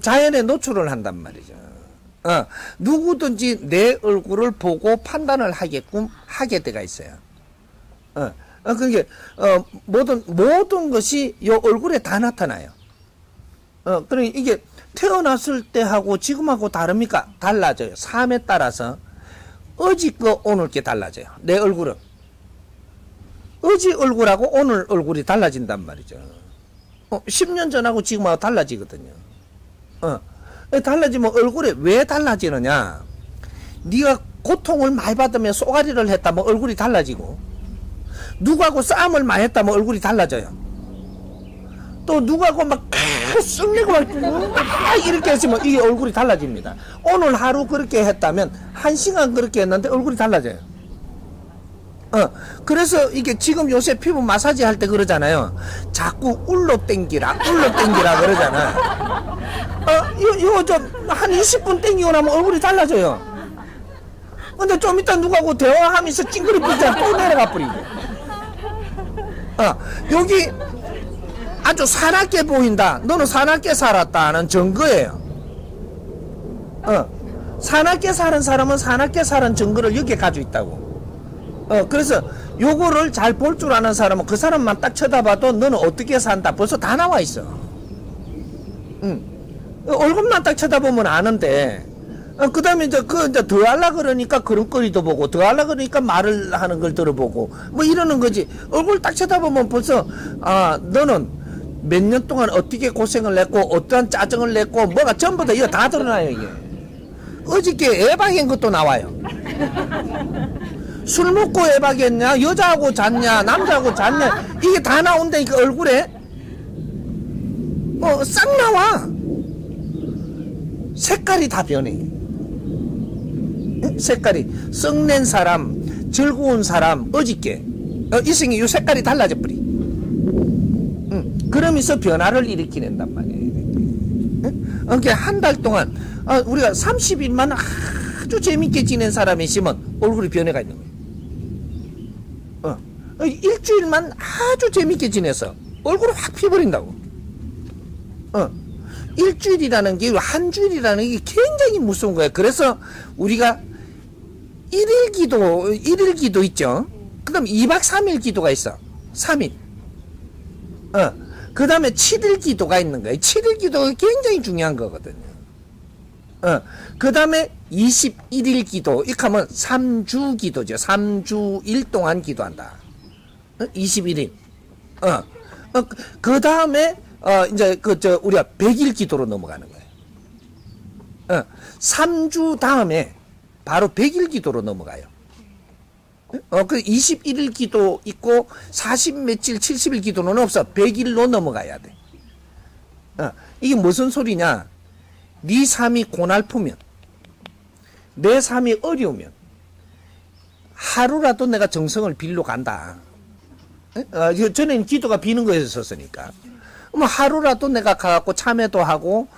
자연에 노출을 한단 말이죠. 누구든지 내 얼굴을 보고 판단을 하게 때가 있어요. 그게 모든 것이 요 얼굴에 다 나타나요. 그러니까 이게 태어났을 때하고 지금하고 다릅니까? 달라져요. 삶에 따라서 어제 거 오늘 게 달라져요. 내 얼굴은 어제 얼굴하고 오늘 얼굴이 달라진단 말이죠. 10년 전하고 지금하고 달라지거든요. 달라지면 얼굴에 왜 달라지느냐? 네가 고통을 많이 받으면 쏘가리를 했다면 얼굴이 달라지고, 누구하고 싸움을 많이 했다면 얼굴이 달라져요. 또 누구하고 막 쓱내고 막 이렇게 했으면 이게 얼굴이 달라집니다. 오늘 하루 그렇게 했다면 1시간 그렇게 했는데 얼굴이 달라져요. 그래서 이게 지금 요새 피부 마사지 할 때 그러잖아요. 자꾸 울러 땡기라 그러잖아. 이거 좀 한 20분 땡기고 나면 얼굴이 달라져요. 근데 좀 이따 누구하고 대화하면서 찡그리 붙자 또 내려가 버리고. 여기 아주 사납게 보인다. 너는 사납게 살았다는 증거예요. 사납게 사는 사람은 사납게 사는 증거를 여기에 가지고 있다고. 그래서 요거를 잘 볼 줄 아는 사람은 그 사람만 딱 쳐다봐도 너는 어떻게 산다 벌써 다 나와 있어. 얼굴만 딱 쳐다보면 아는데, 그 다음에 이제 더 하려 그러니까 그런거리도 보고, 더 하려 그러니까 말을 하는 걸 들어보고, 뭐 이러는 거지. 얼굴 딱 쳐다보면 벌써, 너는 몇 년 동안 어떻게 고생을 했고, 어떠한 짜증을 냈고, 뭐가 전부 다 이거 다 드러나요, 이게. 어저께 애박인 것도 나와요. 술 먹고 애박했냐, 여자하고 잤냐, 남자하고 잤냐, 이게 다 나온다니까, 얼굴에. 싹 나와. 색깔이 다 변해. 색깔이. 썩낸 사람, 즐거운 사람, 어저께. 이승이 요 색깔이 달라져 버리. 그러면서 변화를 일으키낸단 말이에요. 그러니까 한 달 동안, 우리가 30일만 아주 재밌게 지낸 사람이 있으면 얼굴이 변해가 있는 거예요. 일주일만 아주 재밌게 지내서 얼굴을 확 피버린다고. 일주일이라는 게, 한 주일이라는 게 굉장히 무서운 거예요. 그래서 우리가 일일 기도 있죠. 그 다음에 2박 3일 기도가 있어. 3일. 그 다음에 7일 기도가 있는 거예요. 7일 기도가 굉장히 중요한 거거든요. 그 다음에 21일 기도. 이렇게 하면 3주 기도죠. 3주 일 동안 기도한다. 21일. 그 다음에, 이제, 우리가 100일 기도로 넘어가는 거예요. 3주 다음에 바로 100일 기도로 넘어가요. 그 21일 기도 있고 40 며칠 70일 기도는 없어. 100일로 넘어가야 돼. 이게 무슨 소리냐? 네 삶이 고날프면, 내 삶이 어려우면 하루라도 내가 정성을 빌려 간다. 전에는 기도가 비는 거였었으니까. 뭐 하루라도 내가 가갖고 참회도 하고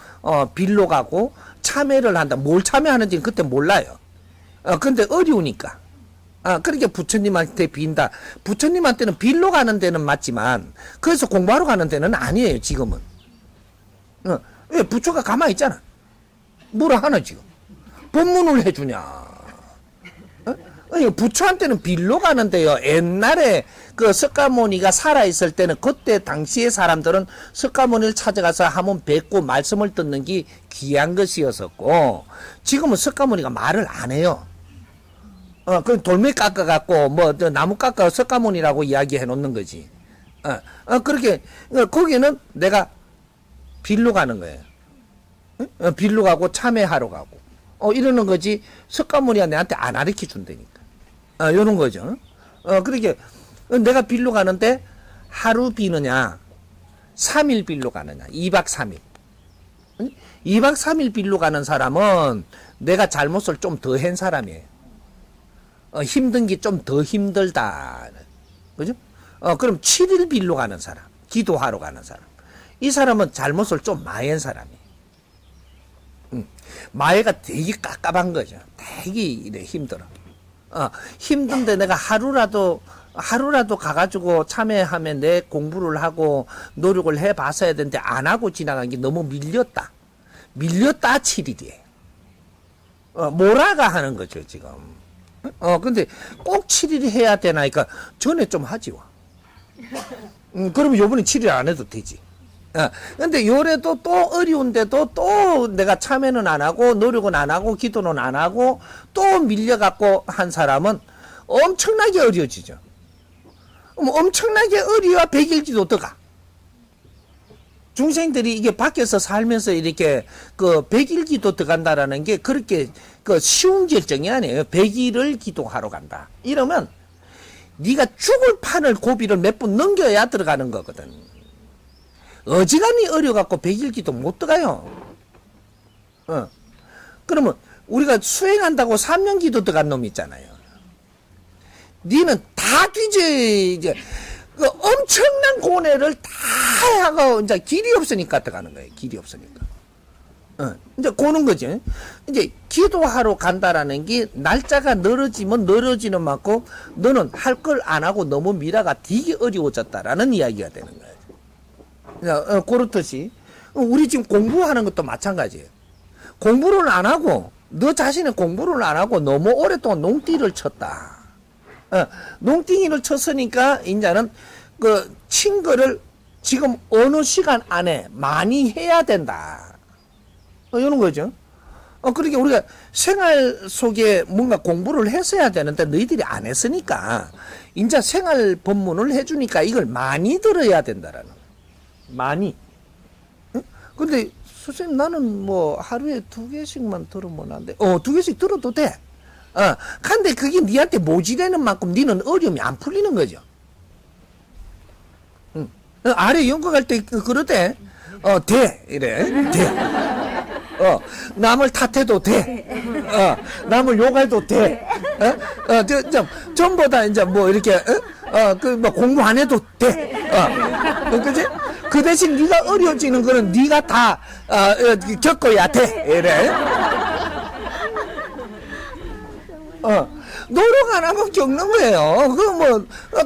빌려 가고 참회를 한다. 뭘 참회하는지는 그때 몰라요. 근데 어려우니까. 그러니까 부처님한테 빈다. 부처님한테는 빌러 가는 데는 맞지만, 그래서 공부하러 가는 데는 아니에요, 지금은. 왜? 부처가 가만히 있잖아. 뭐라 하나, 지금. 법문을 해주냐. 부처한테는 빌러 가는데요. 옛날에 그 석가모니가 살아있을 때는 그때 당시의 사람들은 석가모니를 찾아가서 한번 뵙고 말씀을 듣는 게 귀한 것이었었고, 지금은 석가모니가 말을 안 해요. 그 돌멩이 깎아갖고, 나무 깎아 석가모니라고 이야기해 놓는 거지. 그렇게, 거기는 내가 빌로 가는 거예요. 빌로 가고 참회하러 가고. 이러는 거지. 석가모니가 내한테 안 가르쳐 준다니까. 요런 거죠. 그렇게, 내가 빌로 가는데 하루 비느냐, 3일 빌로 가느냐, 2박 3일. 2박 3일 빌로 가는 사람은 내가 잘못을 좀 더 한 사람이에요. 힘든 게 좀 더 힘들다. 그죠? 그럼 7일 빌로 가는 사람, 기도하러 가는 사람. 이 사람은 잘못을 좀 많이 한 사람이에요. 마애가 되게 깝깝한 거죠. 되게 이래 힘들어. 힘든데 내가 하루라도 가가지고 참여하면 내 공부를 하고 노력을 해봤어야 되는데 안 하고 지나간 게 너무 밀렸다. 밀렸다 7일이에요. 뭐라가 하는 거죠, 지금. 근데 꼭 7일 해야 되나니까 전에 좀 하지 와. 그러면 요번에 7일 안 해도 되지. 근데 요래도 또 어려운데도 또 내가 참여는 안 하고 노력은 안 하고 기도는 안 하고 또 밀려갖고 한 사람은 엄청나게 어려워지죠. 엄청나게 어려워 100일 기도 더 가. 중생들이 이게 밖에서 살면서 이렇게 그 100일 기도 들어간다라는 게 그렇게 그 쉬운 결정이 아니에요. 100일을 기도하러 간다. 이러면 네가 죽을 판을 고비를 몇 번 넘겨야 들어가는 거거든. 어지간히 어려갖고 100일 기도 못 들어가요. 그러면 우리가 수행한다고 3년 기도 들어간 놈 있잖아요. 니는 다 이제 그 엄청난 고뇌를 다 하고 이제 길이 없으니까 들어가는 거예요. 길이 없으니까. 이제 고는 거지. 이제 기도하러 간다라는 게 날짜가 늘어지면 늘어지는 만큼 너는 할 걸 안 하고 너무 미라가 되게 어려워졌다라는 이야기가 되는 거예요. 그렇듯이 우리 지금 공부하는 것도 마찬가지예요. 공부를 안 하고 너 자신의 공부를 안 하고 너무 오랫동안 농띠를 쳤다. 농띠를 쳤으니까 이제는 그 친 거를 지금 어느 시간 안에 많이 해야 된다. 이런 거죠. 그렇게 우리가 생활 속에 뭔가 공부를 했어야 되는데 너희들이 안 했으니까 이제 생활 법문을 해주니까 이걸 많이 들어야 된다라는 거예요. 많이. 근데 선생님 나는 뭐 하루에 2개씩만 들으면 안 돼. 2개씩 들어도 돼. 근데 그게 니한테 모질되는 만큼 니는 어려움이 안 풀리는 거죠. 아래 연극할 때 그러대. 돼. 이래. 돼. 남을 탓해도 돼. 남을 욕해도 돼. 전부 다 이제 뭐 이렇게, 뭐 공부 안 해도 돼. 그지? 그 대신 네가 어려워지는 거는 네가 다, 겪어야 돼. 이래. 노력 안 하면 겪는 거예요.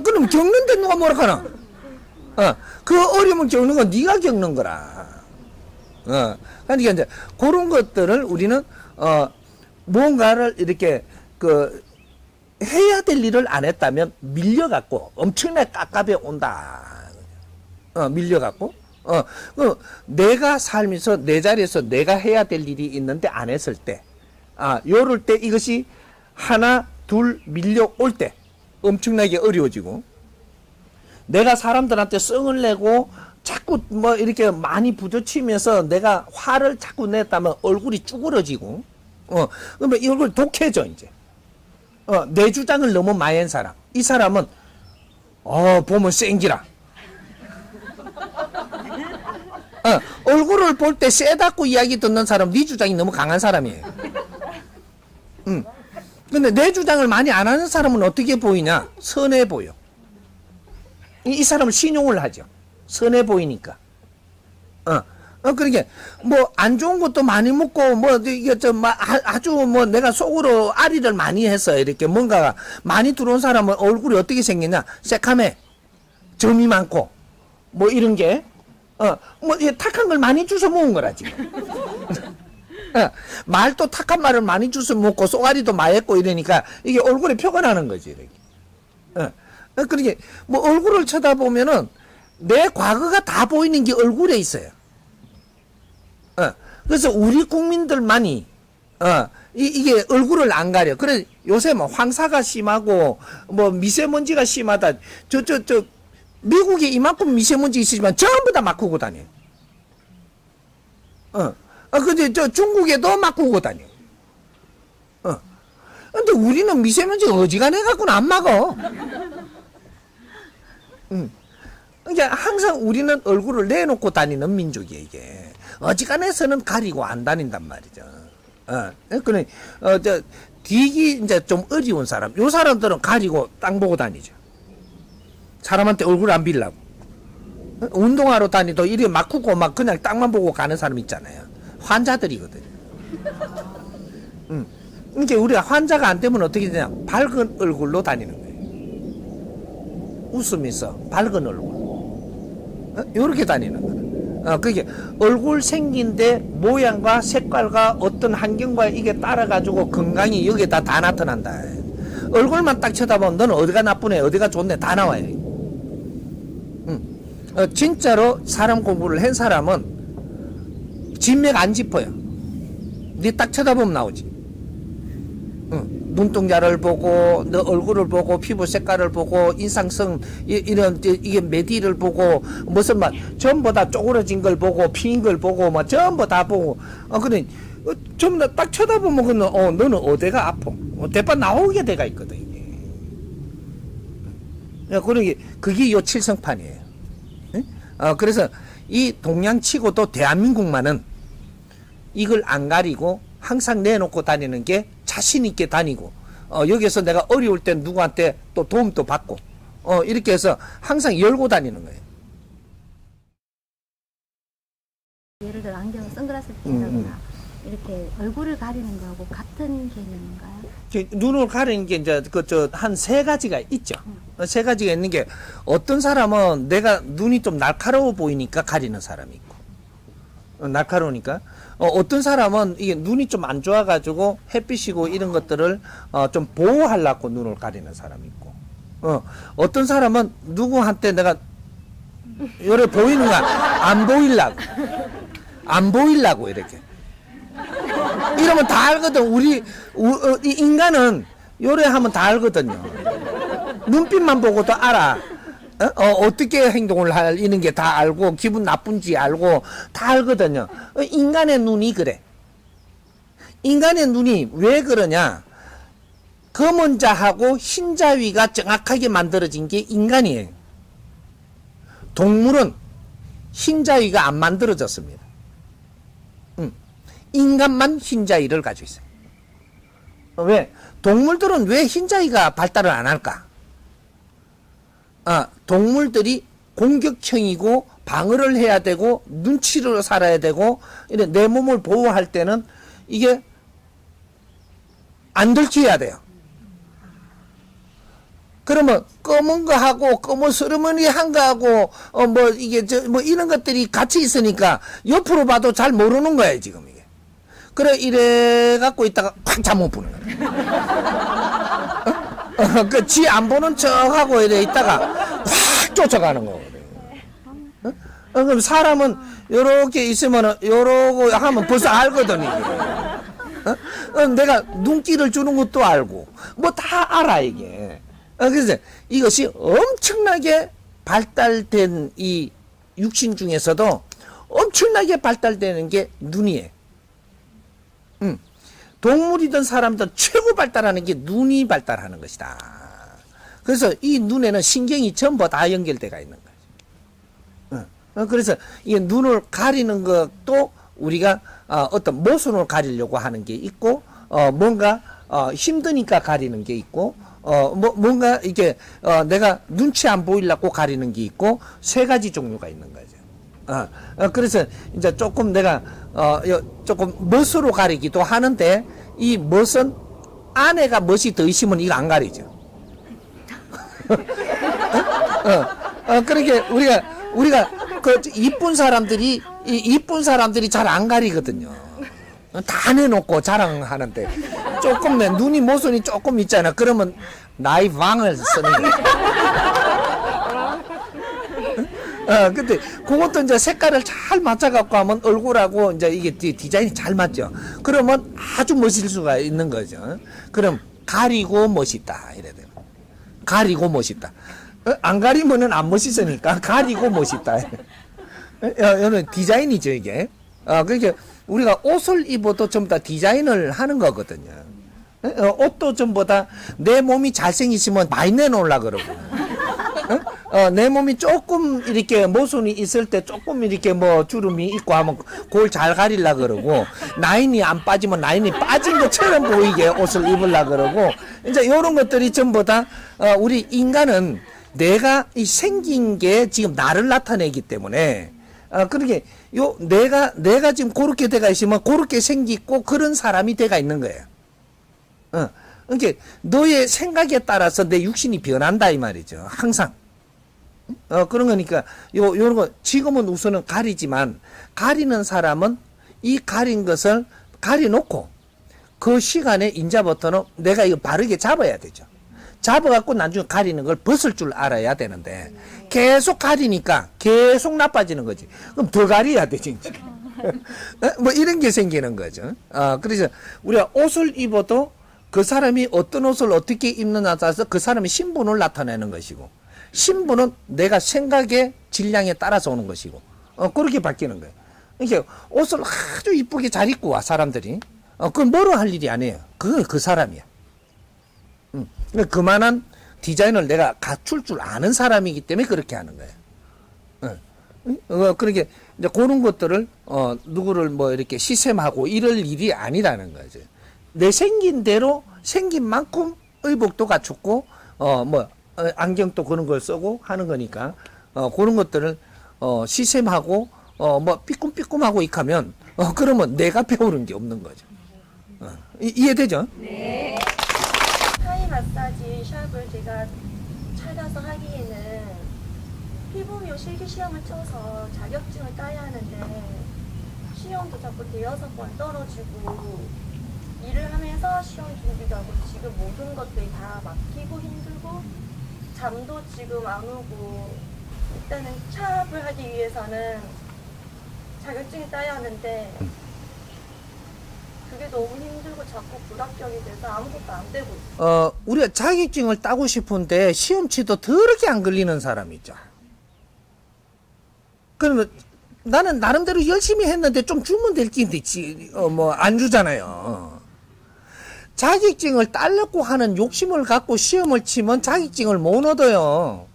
그럼 겪는데 누가 뭐라 하나? 그 어려움을 겪는 건 네가 겪는 거라. 그러니까 이제 그런 것들을 우리는 뭔가를 이렇게 해야 될 일을 안 했다면 밀려갖고 엄청나게 깝깝해 온다. 밀려갖고. 내가 살면서 내 자리에서 내가 해야 될 일이 있는데 안 했을 때, 요럴 때 이것이 하나, 둘 밀려올 때 엄청나게 어려워지고, 내가 사람들한테 성을 내고 자꾸 뭐 이렇게 많이 부딪히면서 내가 화를 자꾸 냈다면 얼굴이 쭈그러지고, 그러면 이 얼굴 독해져, 이제. 내 주장을 너무 많이 한 사람. 이 사람은, 보면 생기라. 얼굴을 볼 때 세다고 이야기 듣는 사람, 네 주장이 너무 강한 사람이에요. 근데 내 주장을 많이 안 하는 사람은 어떻게 보이냐? 선해 보여. 이 사람을 신용을 하죠. 선해 보이니까. 그러니까, 뭐, 안 좋은 것도 많이 먹고, 뭐, 이게 아주 뭐, 내가 속으로 아리를 많이 해서, 이렇게 뭔가 많이 들어온 사람은 얼굴이 어떻게 생기냐? 새카매, 점이 많고, 뭐, 이런 게, 뭐, 탁한 걸 많이 주워 먹은 거라, 지금. 말도 탁한 말을 많이 주워 먹고, 쏘가리도 많이 했고, 이러니까, 이게 얼굴에 표가 나는 거지, 이렇게. 그러니까, 뭐, 얼굴을 쳐다보면은, 내 과거가 다 보이는 게 얼굴에 있어요. 그래서 우리 국민들만이, 이게 얼굴을 안 가려. 그래, 요새 뭐 황사가 심하고, 뭐 미세먼지가 심하다. 미국에 이만큼 미세먼지 있으지만 전부 다 막고 다녀. 근데 중국에도 막고 다녀. 근데 우리는 미세먼지 어지간해 갖고는 안 막어. 그러니까 항상 우리는 얼굴을 내놓고 다니는 민족이에요, 이게. 어지간해서는 가리고 안 다닌단 말이죠. 그래, 뒤기 이제 좀 어려운 사람, 요 사람들은 가리고 땅 보고 다니죠. 사람한테 얼굴 안 빌라고. 운동하러 다니도 이리 막고 막 그냥 땅만 보고 가는 사람 있잖아요. 환자들이거든요. 그러니까 우리가 환자가 안 되면 어떻게 되냐? 밝은 얼굴로 다니는 거예요. 웃으면서 밝은 얼굴. 요렇게 다니는 거예요. 그게 얼굴 생긴데 모양과 색깔과 어떤 환경과 이게 따라가지고 건강이 여기에 다 나타난다. 얼굴만 딱 쳐다보면 너는 어디가 나쁘네, 어디가 좋네, 다 나와요. 진짜로 사람 공부를 한 사람은 진맥 안 짚어요. 네 딱 쳐다보면 나오지. 눈동자를 보고, 너 얼굴을 보고, 피부 색깔을 보고, 인상성, 이런, 이게 메디를 보고, 무슨 막, 전부 다 쪼그러진 걸 보고, 피인 걸 보고, 막, 전부 다 보고, 그래, 전부 다 딱 쳐다보면, 너는 어디가 아파? 대파 나오게 돼가 있거든, 이게. 그러게, 그게 요 칠성판이에요. 그래서, 이 동양치고도 대한민국만은 이걸 안 가리고, 항상 내놓고 다니는 게 자신 있게 다니고, 여기서 내가 어려울 때 누구한테 또 도움도 받고, 이렇게 해서 항상 열고 다니는 거예요. 예를 들어 안경, 선글라스를 낀다거나 이렇게 얼굴을 가리는 거하고 같은 개념인가요? 눈을 가리는 게 이제 한 세 가지가 있죠. 세 가지가 있는 게, 어떤 사람은 내가 눈이 좀 날카로워 보이니까 가리는 사람이 있고, 날카로우니까. 어떤 사람은 이게 눈이 좀 안 좋아가지고 햇빛이고 이런 것들을 좀 보호하려고 눈을 가리는 사람이 있고, 어떤 사람은 누구한테 내가 요래 보이는 거 안 보이려고 이렇게. 이러면 다 알거든. 우리 인간은 요래 하면 다 알거든요. 눈빛만 보고도 알아. 어떻게 행동을 할, 이런 게 다 알고, 기분 나쁜지 알고, 다 알거든요. 인간의 눈이 그래. 인간의 눈이 왜 그러냐? 검은 자하고 흰 자위가 정확하게 만들어진 게 인간이에요. 동물은 흰 자위가 안 만들어졌습니다. 인간만 흰 자위를 가지고 있어요. 왜? 동물들은 왜 흰 자위가 발달을 안 할까? 동물들이 공격형이고 방어를 해야 되고 눈치로 살아야 되고, 이래 내 몸을 보호할 때는 이게 안 들켜야 돼요. 그러면 검은 거 하고 검은 스르머니한 거 하고 뭐 이게 뭐 이런 것들이 같이 있으니까 옆으로 봐도 잘 모르는 거예요, 지금 이게. 그래 이래 갖고 있다가 팍 잠못 부는 거예요. 지 안 보는 척하고 이래 있다가 확 쫓아가는 거거든. 그럼 사람은 요렇게 있으면 요러고 하면 벌써 알거든, 이게. 내가 눈길을 주는 것도 알고, 뭐 다 알아, 이게. 그래서 이것이 엄청나게 발달된 이 육신 중에서도 엄청나게 발달되는 게 눈이에요. 동물이든 사람든 최고 발달하는 게 눈이 발달하는 것이다. 그래서 이 눈에는 신경이 전부 다 연결돼가 있는 거죠. 그래서 이 눈을 가리는 것도 우리가 어떤 모순을 가리려고 하는 게 있고, 뭔가 힘드니까 가리는 게 있고, 뭔가 이게 내가 눈치 안 보이려고 가리는 게 있고, 세 가지 종류가 있는 거죠. 그래서 이제 조금 내가 조금 멋으로 가리기도 하는데, 이 멋은 안에가 멋이 더 있으면 이거 안 가리죠. 그러니까 우리가 그 이쁜 사람들이 잘 안 가리거든요. 다 내놓고 자랑하는데 조금 내 눈이 모순이 조금 있잖아. 그러면 나이 왕을 쓰는 거야. 근데 그것도 이제 색깔을 잘 맞춰갖고 하면 얼굴하고 이제 이게 디자인이 잘 맞죠. 그러면 아주 멋있을 수가 있는 거죠. 그럼 가리고 멋있다. 이래야 돼요. 가리고 멋있다. 안 가리면은 안 멋있으니까 가리고 멋있다. 이거는 디자인이죠, 이게. 그러니까 우리가 옷을 입어도 전부 다 디자인을 하는 거거든요. 옷도 전부 다 내 몸이 잘생기시면 많이 내놓으려고 그러고. 내 몸이 조금 이렇게 모순이 있을 때 조금 이렇게 뭐 주름이 있고 하면 그걸 잘 가리려고 그러고, 라인이 안 빠지면 라인이 빠진 것처럼 보이게 옷을 입으려고 그러고, 이제 이런 것들이 전부 다 우리 인간은 내가 이 생긴 게 지금 나를 나타내기 때문에, 그러게 내가 지금 그렇게 돼가 있으면 그렇게 생기고 그런 사람이 돼가 있는 거예요. 그러니까 너의 생각에 따라서 내 육신이 변한다 이 말이죠. 항상. 그런 거니까 요런 거 지금은 우선은 가리지만, 가리는 사람은 이 가린 것을 가려놓고 그 시간에 인자부터는 내가 이거 바르게 잡아야 되죠. 잡아갖고 나중에 가리는 걸 벗을 줄 알아야 되는데, 계속 가리니까 계속 나빠지는 거지. 그럼 더 가려야 돼, 진짜. 뭐 이런 게 생기는 거죠. 그래서 우리가 옷을 입어도 그 사람이 어떤 옷을 어떻게 입느냐에 따라서 그 사람의 신분을 나타내는 것이고, 신분은 내가 생각의 질량에 따라서 오는 것이고, 그렇게 바뀌는 거예요. 그러니까 옷을 아주 이쁘게 잘 입고 와, 사람들이. 그건 뭐로 할 일이 아니에요. 그건 그 사람이야. 그만한 디자인을 내가 갖출 줄 아는 사람이기 때문에 그렇게 하는 거예요. 그렇게 이제 그런 것들을 누구를 뭐 이렇게 시샘하고 이럴 일이 아니라는 거죠. 내 생긴 대로 생긴 만큼 의복도 갖췄고 안경도 그런 걸 쓰고 하는 거니까 그런 것들을 시샘하고 뭐 삐꿈삐꿈하고 익하면 그러면 내가 배우는 게 없는 거죠. 이해되죠? 네. 타이 마사지 샵을 제가 찾아서 하기에는 피부미용 실기 시험을 쳐서 자격증을 따야 하는데 시험도 자꾸 대여섯 번 떨어지고 일을 하면서 시험 준비도 하고 지금 모든 것들이 다 막히고 힘들고 잠도 지금 안 오고, 일단은 샵을 하기 위해서는 자격증이 따야 하는데 그게 너무 힘들고 자꾸 불합격이 돼서 아무것도 안 되고 있어요. 우리가 자격증을 따고 싶은데 시험치도 더럽게 안 걸리는 사람이 있죠. 그러면 나는 나름대로 열심히 했는데 좀 주면 될 게 있지, 뭐 안 주잖아요. 자격증을 따려고 하는 욕심을 갖고 시험을 치면 자격증을 못 얻어요.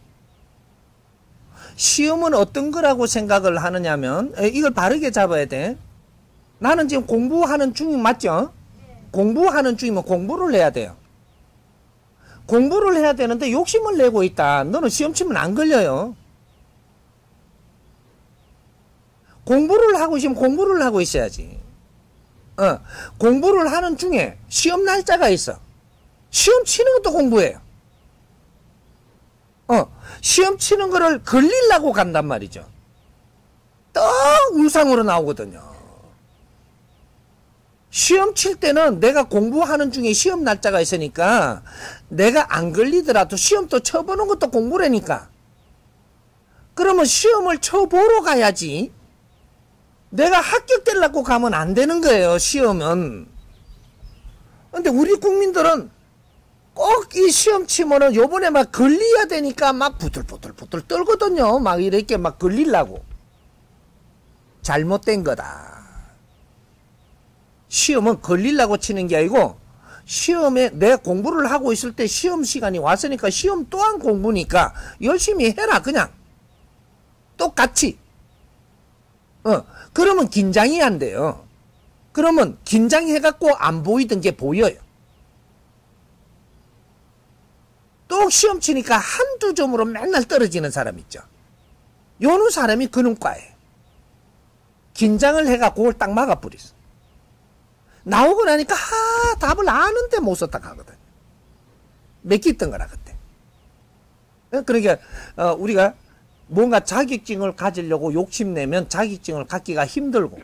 시험은 어떤 거라고 생각을 하느냐면, 이걸 바르게 잡아야 돼. 나는 지금 공부하는 중이 맞죠? 공부하는 중이면 공부를 해야 돼요. 공부를 해야 되는데 욕심을 내고 있다. 너는 시험 치면 안 걸려요. 공부를 하고 있으면 공부를 하고 있어야지. 공부를 하는 중에 시험 날짜가 있어. 시험 치는 것도 공부예요. 시험 치는 거를 걸리려고 간단 말이죠. 떡 울상으로 나오거든요. 시험 칠 때는 내가 공부하는 중에 시험 날짜가 있으니까 내가 안 걸리더라도 시험 또 쳐보는 것도 공부라니까. 그러면 시험을 쳐보러 가야지. 내가 합격되려고 가면 안 되는 거예요, 시험은. 근데 우리 국민들은 꼭 이 시험 치면은 요번에 막 걸려야 되니까 막 부들부들 떨거든요. 막 이렇게 막 걸리려고. 잘못된 거다. 시험은 걸리려고 치는 게 아니고 시험에 내 공부를 하고 있을 때 시험 시간이 왔으니까 시험 또한 공부니까 열심히 해라 그냥. 똑같이. 그러면 긴장이 안 돼요. 그러면 긴장해갖고 안 보이던 게 보여요. 또 시험 치니까 한두 점으로 맨날 떨어지는 사람 있죠. 요런 사람이 근육과예요. 긴장을 해갖고 그걸 딱 막아버렸어. 나오고 나니까 답을 아는데 못 썼다 하거든. 몇기 있던 거라 그때. 그러니까 우리가 뭔가 자격증을 가지려고 욕심내면 자격증을 갖기가 힘들고,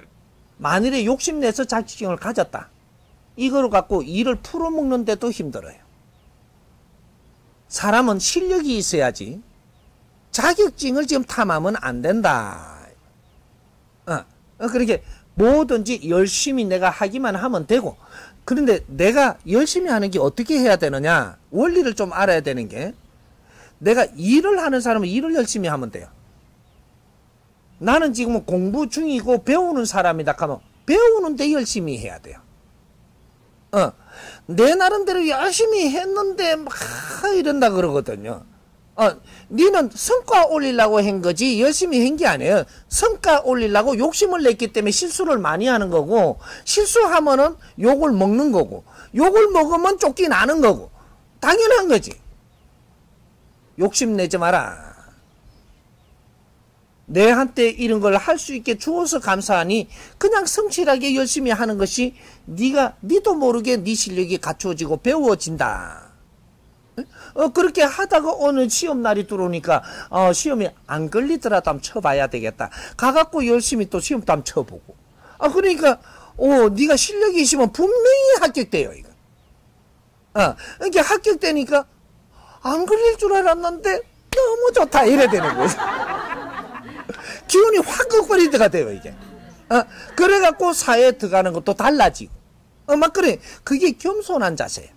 만일에 욕심내서 자격증을 가졌다, 이걸 갖고 일을 풀어먹는데도 힘들어요. 사람은 실력이 있어야지 자격증을 지금 탐하면 안 된다. 그렇게 뭐든지 열심히 내가 하기만 하면 되고, 그런데 내가 열심히 하는 게 어떻게 해야 되느냐, 원리를 좀 알아야 되는 게, 내가 일을 하는 사람은 일을 열심히 하면 돼요. 나는 지금 공부 중이고 배우는 사람이다 하면 배우는데 열심히 해야 돼요. 내 나름대로 열심히 했는데 막 이런다 그러거든요. 니는 성과 올리려고 한 거지 열심히 한 게 아니에요. 성과 올리려고 욕심을 냈기 때문에 실수를 많이 하는 거고, 실수하면은 욕을 먹는 거고, 욕을 먹으면 쫓겨나는 거고, 당연한 거지. 욕심내지 마라. 내한테 이런 걸 할 수 있게 주어서 감사하니 그냥 성실하게 열심히 하는 것이 니도 모르게 네 실력이 갖추어지고 배워진다. 그렇게 하다가 어느 시험 날이 들어오니까 시험이 안 걸리더라도 한번 쳐봐야 되겠다. 가갖고 열심히 또 시험도 한번 쳐보고. 그러니까 네가 실력이 있으면 분명히 합격돼요. 이거. 이게 합격되니까 안 걸릴 줄 알았는데 너무 좋다 이래 되는 거죠. 기운이 확 꺾버릴 때가 돼요 이게. 그래갖고 사회에 들어가는 것도 달라지고. 막 그래. 그게 겸손한 자세예요.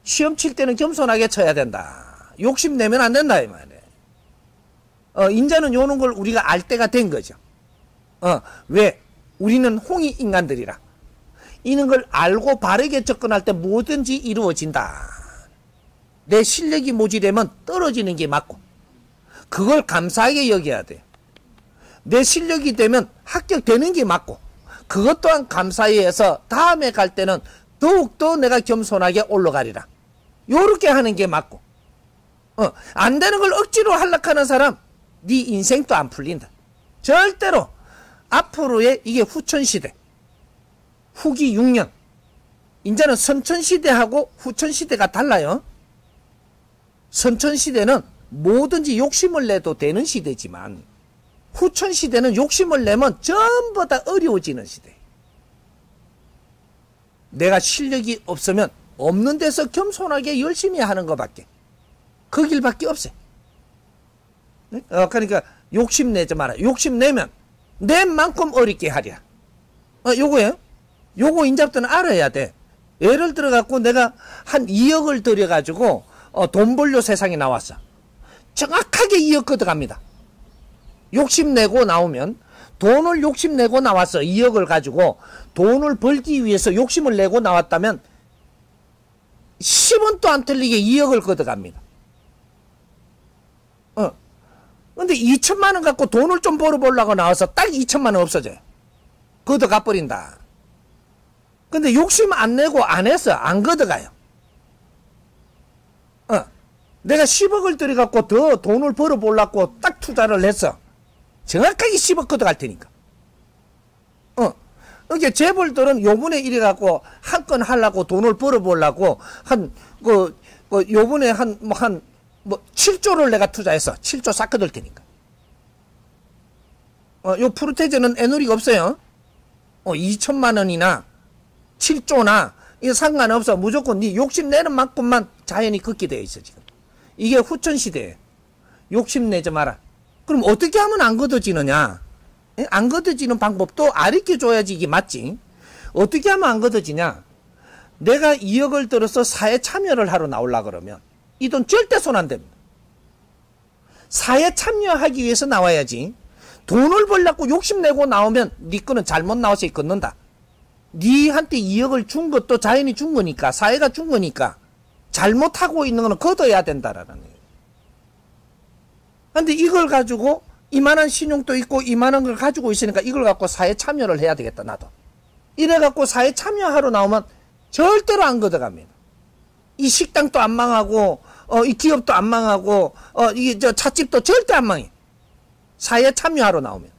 시험 칠 때는 겸손하게 쳐야 된다. 욕심내면 안 된다 이 말이에요. 인자는 요런 걸 우리가 알 때가 된 거죠. 왜? 우리는 홍익 인간들이라. 이런 걸 알고 바르게 접근할 때 뭐든지 이루어진다. 내 실력이 모자라면 떨어지는 게 맞고, 그걸 감사하게 여겨야 돼요. 내 실력이 되면 합격되는 게 맞고, 그것 또한 감사히 해서 다음에 갈 때는 더욱더 내가 겸손하게 올라가리라. 요렇게 하는 게 맞고, 안 되는 걸 억지로 하려고 하는 사람, 네 인생도 안 풀린다. 절대로. 앞으로의 이게 후천시대, 후기 6년, 이제는 선천시대하고 후천시대가 달라요. 선천시대는 뭐든지 욕심을 내도 되는 시대지만, 후천시대는 욕심을 내면 전부 다 어려워지는 시대. 내가 실력이 없으면 없는 데서 겸손하게 열심히 하는 것밖에, 그 길밖에 없어요. 네? 그러니까 욕심내지 마라. 욕심내면 내 만큼 어렵게 하랴. 요거예요. 요거 인자부터는 알아야 돼. 예를 들어 갖고 내가 한 2억을 들여 가지고 돈 벌려 세상에 나왔어. 정확하게 2억 걷어갑니다. 욕심내고 나오면, 돈을 욕심내고 나왔어. 2억을 가지고 돈을 벌기 위해서 욕심을 내고 나왔다면 10원도 안 틀리게 2억을 걷어갑니다. 근데 2천만 원 갖고 돈을 좀 벌어보려고 나와서 딱 2천만 원 없어져요. 걷어가 버린다. 근데 욕심 안 내고 안 해서 안 걷어가요. 내가 10억을 들여갖고 더 돈을 벌어보려고 딱 투자를 했어. 정확하게 10억 걷어갈 테니까. 이게 재벌들은 요번에 이래갖고 한 건 하려고 돈을 벌어보려고 요번에 한 7조를 내가 투자해서 7조 싹 걷을 테니까. 요 프로테제는 애누리가 없어요. 2천만 원이나 7조나 이거 상관없어. 무조건 네 욕심내는 만큼만 자연이 걷게 되어 있어 지금. 이게 후천시대에 욕심내지 마라. 그럼 어떻게 하면 안 걷어지느냐? 안 걷어지는 방법도 알려줘야지 이게 맞지. 어떻게 하면 안 걷어지냐? 내가 2억을 들어서 사회 참여를 하러 나오려 그러면 이 돈 절대 손 안 됩니다. 사회 참여하기 위해서 나와야지. 돈을 벌려고 욕심내고 나오면 네 거는 잘못 나와서 걷는다. 니한테 2억을 준 것도 자연이 준 거니까, 사회가 준 거니까 잘못하고 있는 거는 걷어야 된다라는 거예요. 근데 이걸 가지고 이만한 신용도 있고 이만한 걸 가지고 있으니까 이걸 갖고 사회 참여를 해야 되겠다 나도. 이래 갖고 사회 참여하러 나오면 절대로 안 걷어갑니다. 이 식당도 안 망하고 이 기업도 안 망하고 이 저 찻집도 절대 안 망해. 사회 참여하러 나오면.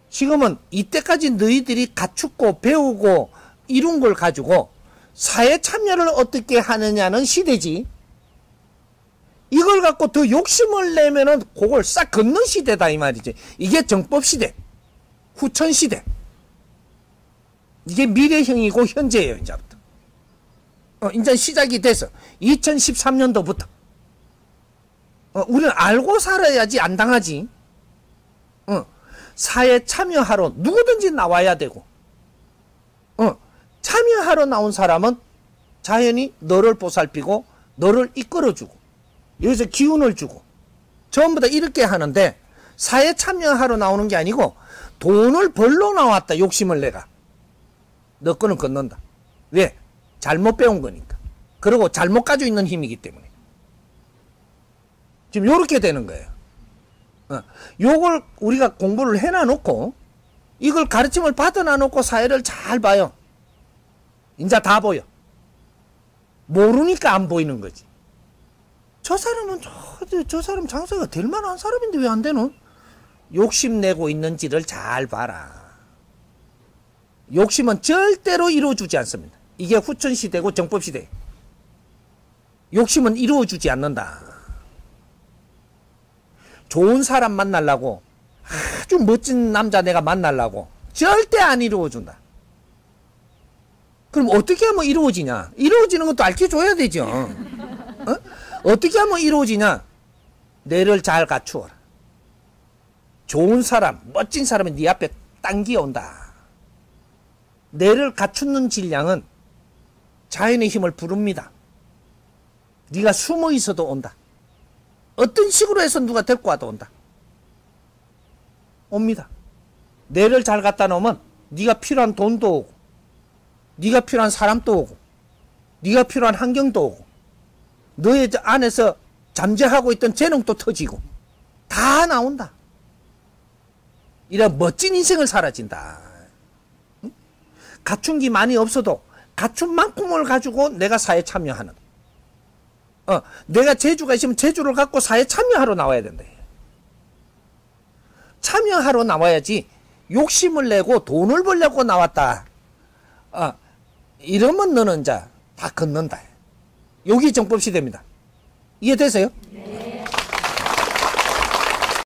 지금은 이때까지 너희들이 갖추고 배우고 이룬 걸 가지고 사회 참여를 어떻게 하느냐는 시대지. 이걸 갖고 더 욕심을 내면은 그걸 싹 걷는 시대다 이 말이지. 이게 정법 시대, 후천 시대. 이게 미래형이고 현재예요 이제부터. 이제 시작이 돼서 2013년도부터. 우리는 알고 살아야지 안 당하지. 사회 참여하러 누구든지 나와야 되고, 참여하러 나온 사람은 자연히 너를 보살피고 너를 이끌어주고 여기서 기운을 주고 전부 다 이렇게 하는데, 사회 참여하러 나오는 게 아니고 돈을 벌러 나왔다 욕심을 내가. 너 거는 걷는다. 왜? 잘못 배운 거니까. 그리고 잘못 가지고 있는 힘이기 때문에. 지금 요렇게 되는 거예요. 요걸 우리가 공부를 해놔놓고 이걸 가르침을 받아놔놓고 사회를 잘 봐요. 이제 다 보여. 모르니까 안 보이는 거지. 저 사람은 저 사람 장사가 될 만한 사람인데 왜 안 되노? 욕심내고 있는지를 잘 봐라. 욕심은 절대로 이루어주지 않습니다. 이게 후천시대고 정법시대. 욕심은 이루어주지 않는다. 좋은 사람 만나려고, 아주 멋진 남자 내가 만나려고 절대 안 이루어준다. 그럼 어떻게 하면 이루어지냐? 이루어지는 것도 알려줘야 되죠. 어떻게 하면 이루어지냐? 뇌를 잘 갖추어라. 좋은 사람, 멋진 사람이 네 앞에 당겨온다. 뇌를 갖추는 질량은 자연의 힘을 부릅니다. 네가 숨어 있어도 온다. 어떤 식으로 해서 누가 데리고 와도 온다. 옵니다. 뇌를 잘 갖다 놓으면 네가 필요한 돈도 오고, 네가 필요한 사람도 오고, 네가 필요한 환경도 오고, 너의 안에서 잠재하고 있던 재능도 터지고 다 나온다. 이런 멋진 인생을 살아진다. 갖춘 게 많이 없어도 갖춘 만큼을 가지고 내가 사회 참여하는. 내가 재주가 있으면 재주를 갖고 사회 참여하러 나와야 된다. 참여하러 나와야지 욕심을 내고 돈을 벌려고 나왔다. 이러면 너는 이제 다 걷는다. 여기 정법시대입니다. 이해되세요? 네.